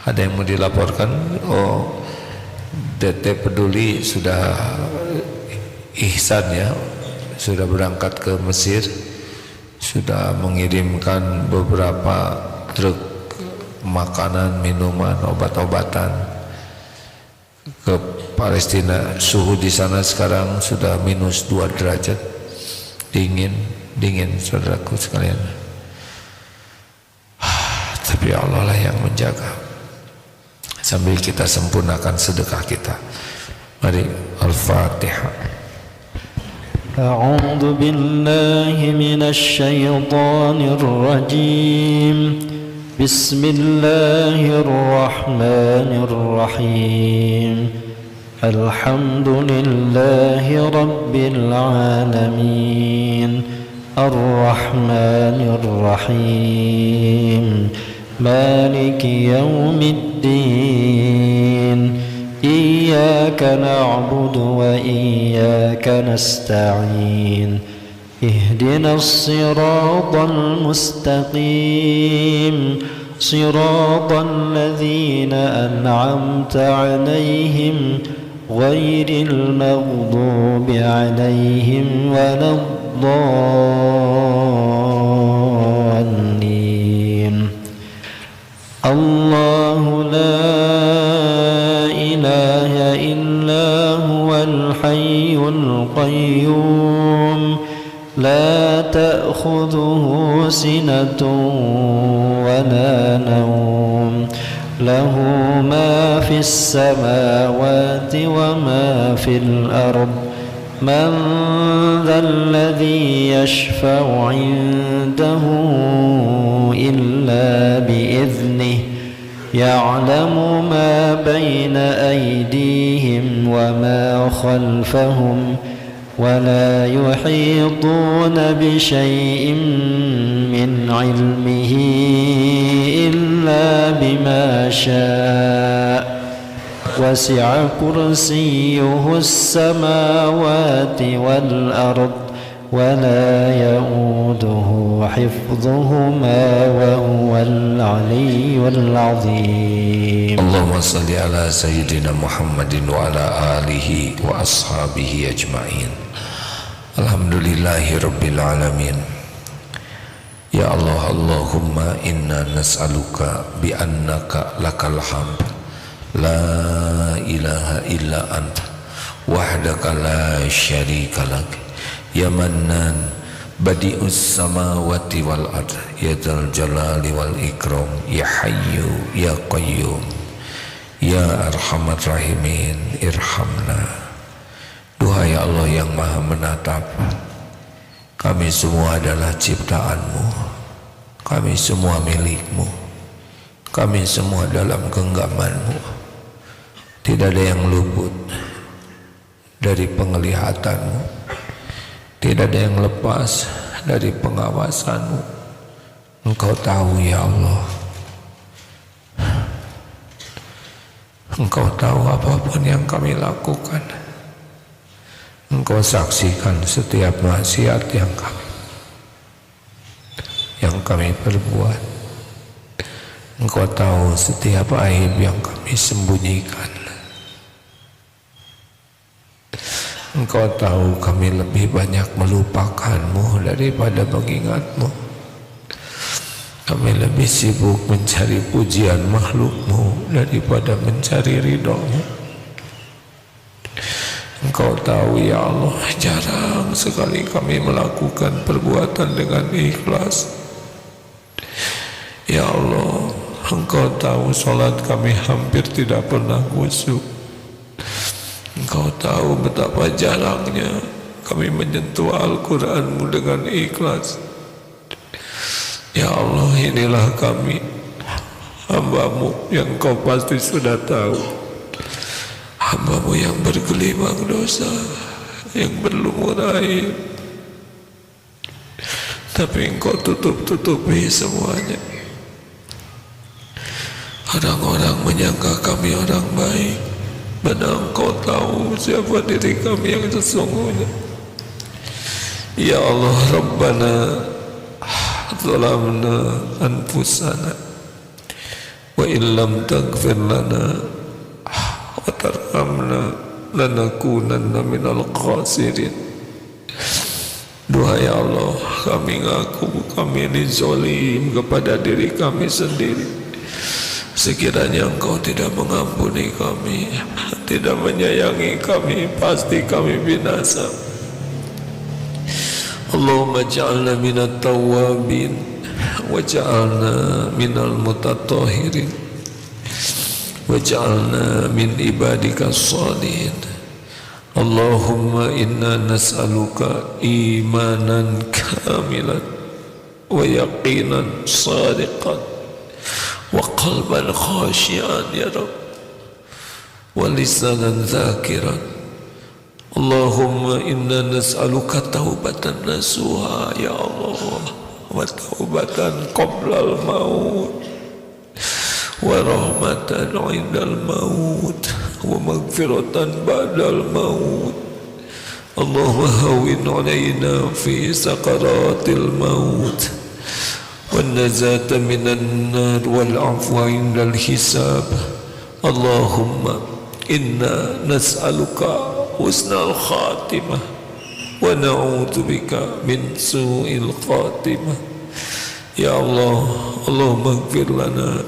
Ada yang mau dilaporkan? Oh, DT Peduli sudah ihsan ya, sudah berangkat ke Mesir, sudah mengirimkan beberapa truk makanan, minuman, obat-obatan ke Palestina. Suhu di sana sekarang sudah minus 2 derajat, dingin saudaraku sekalian. Tapi Allah lah yang menjaga. Sambil kita sempurnakan sedekah kita, mari Al-Fatihah. A'udzu billahi minasy syaithanir rajim. Bismillahirrahmanirrahim. Alhamdulillahi rabbil alamin. Ar-Rahmanir Rahim. Maliki yaumiddin. Iyyaka na'budu wa iyyaka nasta'in. Ihdinas siratal mustaqim. Siratal ladzina an'amta 'alaihim ghairil maghdubi 'alaihim waladdallin. Allahu la ilaha illa huwal hayyul qayyum. La ta'khudhuhu sinatun wa la nawm. Lahu ma fis samawati wa ma fil ard. Man dhal ladhi yashfa'u 'indahu illa bi'idhnihi. Ya'lamu ma bayna aydihim wa ma khalfahum. ولا يحيطون بشيء من علمه إلا بما شاء. وسع كرسيه السماوات والأرض ولا يؤوده حفظهما وهو العلي العظيم. اللهم صل على سيدنا محمد وعلى آله وأصحابه أجمعين. Alhamdulillahi Rabbil Alamin. Ya Allah, Allahumma inna nas'aluka bi annaka lakal hamd la ilaha illa anta wahdaka la syarika lak ya mannan badi'us samawati wal ard ya dzal jalali wal ikram ya hayyu ya qayyum ya arhamar rahimin irhamna. Duhai Allah yang maha menatap, kami semua adalah ciptaan-Mu, kami semua milik-Mu, kami semua dalam genggaman-Mu. Tidak ada yang luput dari penglihatan-Mu, tidak ada yang lepas dari pengawasan-Mu. Engkau tahu ya Allah, Engkau tahu apapun yang kami lakukan. Engkau saksikan setiap maksiat yang kami perbuat. Engkau tahu setiap aib yang kami sembunyikan. Engkau tahu kami lebih banyak melupakan-Mu daripada mengingat-Mu. Kami lebih sibuk mencari pujian makhluk-Mu daripada mencari ridho-Mu. Engkau tahu ya Allah, jarang sekali kami melakukan perbuatan dengan ikhlas. Ya Allah, Engkau tahu solat kami hampir tidak pernah khusyuk. Engkau tahu betapa jarangnya kami menyentuh Al-Quran-Mu dengan ikhlas. Ya Allah, inilah kami, hamba-Mu yang Kau pasti sudah tahu, hamba-Mu yang bergelimang dosa, yang berlumur air, tapi Engkau tutup-tutupi semuanya. Orang-orang menyangka kami orang baik, padahal Engkau tahu siapa diri kami yang sesungguhnya. Ya Allah, Rabbana zalamna anfusana wa illam taghfir lana wa tarhamna lanakunanna minal khasirin. Duhai Allah, kami ngaku kami ini zalim kepada diri kami sendiri. Sekiranya Engkau tidak mengampuni kami, tidak menyayangi kami, pasti kami binasa. Allahumma ja'alna minat tawabin wa ja'alna minal mutatahhirin wa ja'alna min ibadika salihin. Allahumma inna nas'aluka imanan kamilan wa yaqinan sadiqan wa qalban khashian ya Rabb wa lisanan zakiran. Allahumma inna nas'aluka taubatan nasuha ya Allah, wa taubatan qoblal maut, wa rahmatan indal maut, wa maghfiratan ba'dal maut. Allahumma hawwin alaina fi sakaratil maut, wan najata minan nar, wal afwa indal hisab. Allahumma inna nas'aluka husnal khatimah wa na'udzubika min su'il khatimah. Ya Allah, Allahumma ighfir lana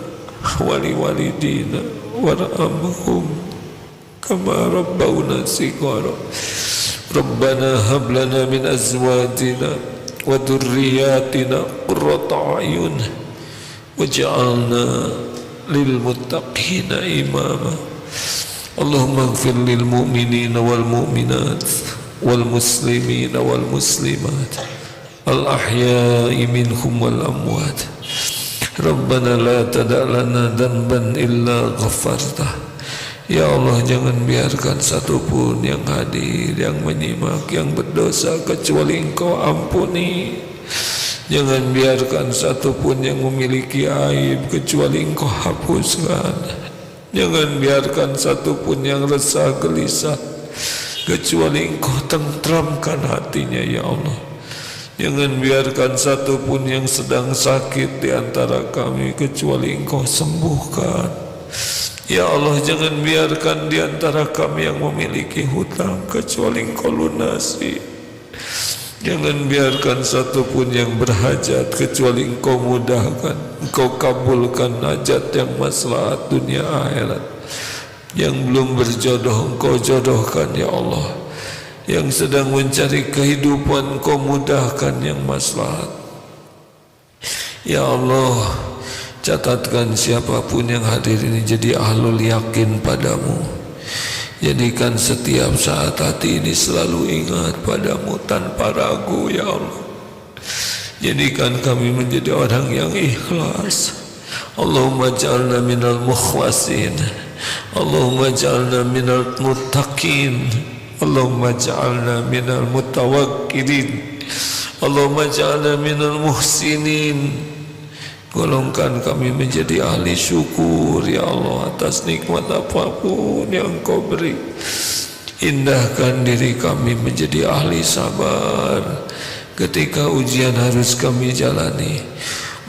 wa li walidina warhamhum kama rabbawna shighara. Rabbana hab lana min azwajina wa dhurriyyatina qurrata a'yun waj'alna lil muttaqina imama. Allahumma ighfir lil mu'minina wal mu'minat wal muslimina wal muslimat al ahya'i minhum wal amwat. Rabbana la tada' lana dhanban illa ghafartah. Ya Allah, jangan biarkan satupun yang hadir, yang menyimak, yang berdosa kecuali Engkau ampuni. Jangan biarkan satupun yang memiliki aib kecuali Engkau hapuskan. Jangan biarkan satupun yang resah gelisah kecuali Engkau tentramkan hatinya ya Allah. Jangan biarkan satupun yang sedang sakit di antara kami kecuali Engkau sembuhkan. Ya Allah, jangan biarkan di antara kami yang memiliki hutang kecuali Engkau lunasi. Jangan biarkan satupun yang berhajat kecuali Engkau mudahkan, Engkau kabulkan hajat yang maslahat dunia akhirat. Yang belum berjodoh Engkau jodohkan ya Allah. Yang sedang mencari kehidupan Engkau mudahkan yang maslahat. Ya Allah, catatkan siapapun yang hadir ini jadi ahlul yakin padamu. Jadikan setiap saat hati ini selalu ingat padamu tanpa ragu ya Allah. Jadikan kami menjadi orang yang ikhlas. Allahumma ja'alna minal mukhlasin, Allahumma ja'alna minal muttaqin, Allahumma ja'alna minal mutawakkilin, Allahumma ja'alna minal muhsinin. Golongkan kami menjadi ahli syukur ya Allah atas nikmat apapun yang Kau beri. Indahkan diri kami menjadi ahli sabar ketika ujian harus kami jalani.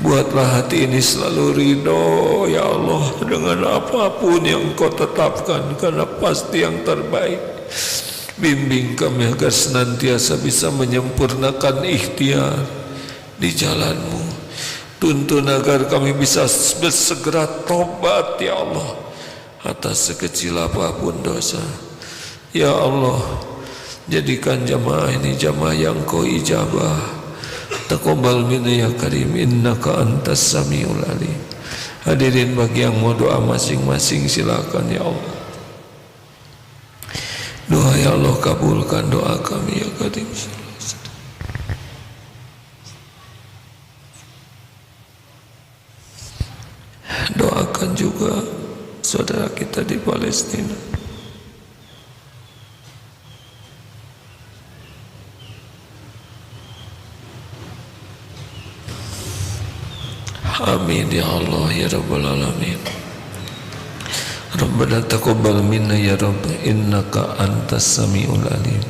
Buatlah hati ini selalu ridho ya Allah dengan apapun yang Kau tetapkan, karena pasti yang terbaik. Bimbing kami agar senantiasa bisa menyempurnakan ikhtiar di jalan-Mu. Tuntun agar kami bisa bersegera tobat ya Allah atas sekecil apapun dosa. Ya Allah, jadikan jamaah ini jamaah yang Kau ijabah. Taqabbal minna ya karim, innaka antas samiul alim. Hadirin bagi yang mau doa masing-masing silakan ya Allah. Doa ya Allah, kabulkan doa kami ya karim. Doakan juga saudara kita di Palestina. Amin ya Allah ya Rabbal Alamin. Rabbana taqabbal minna ya Rabb, innaka antas samiul alim,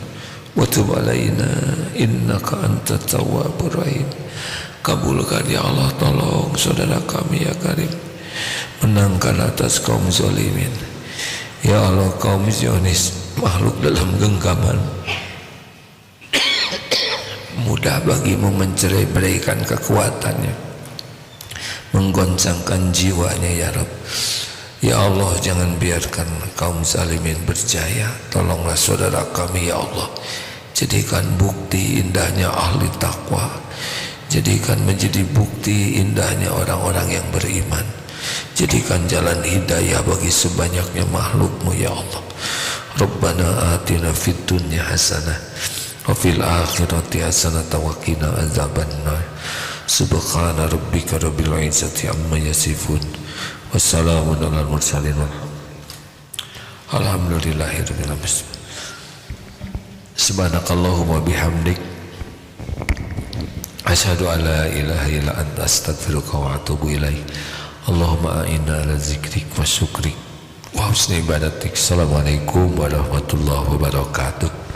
wa tub alaina innaka antat tawwabur rahim. Kabulkan ya Allah, tolong saudara kami ya Karim, menangkan atas kaum zalimin. Ya Allah, kaum Zionis makhluk dalam genggaman, mudah bagimu mencerai-beraikan kekuatannya, menggoncangkan jiwanya ya Rabb. Ya Allah, jangan biarkan kaum zalimin berjaya. Tolonglah saudara kami ya Allah, jadikan bukti indahnya ahli takwa, jadikan menjadi bukti indahnya orang-orang yang beriman, jadikan jalan hidayah bagi sebanyaknya makhlukmu ya Allah. Rabbana atina fid dunya hasanah wa fil akhirati hasanah wa qina azabannar. Subhana rabbika rabbil izzati amma yasifun, wassalamun alal mursalin, alhamdulillahirabbil alamin. Subhanakallahumma bihamdik, asyhadu an la ilaha illa anta, astaghfiruka wa atubu ilaik. Allahumma a'inna ala zikrik wa syukrik wa husni ibadatik. Assalamualaikum warahmatullahi wabarakatuh.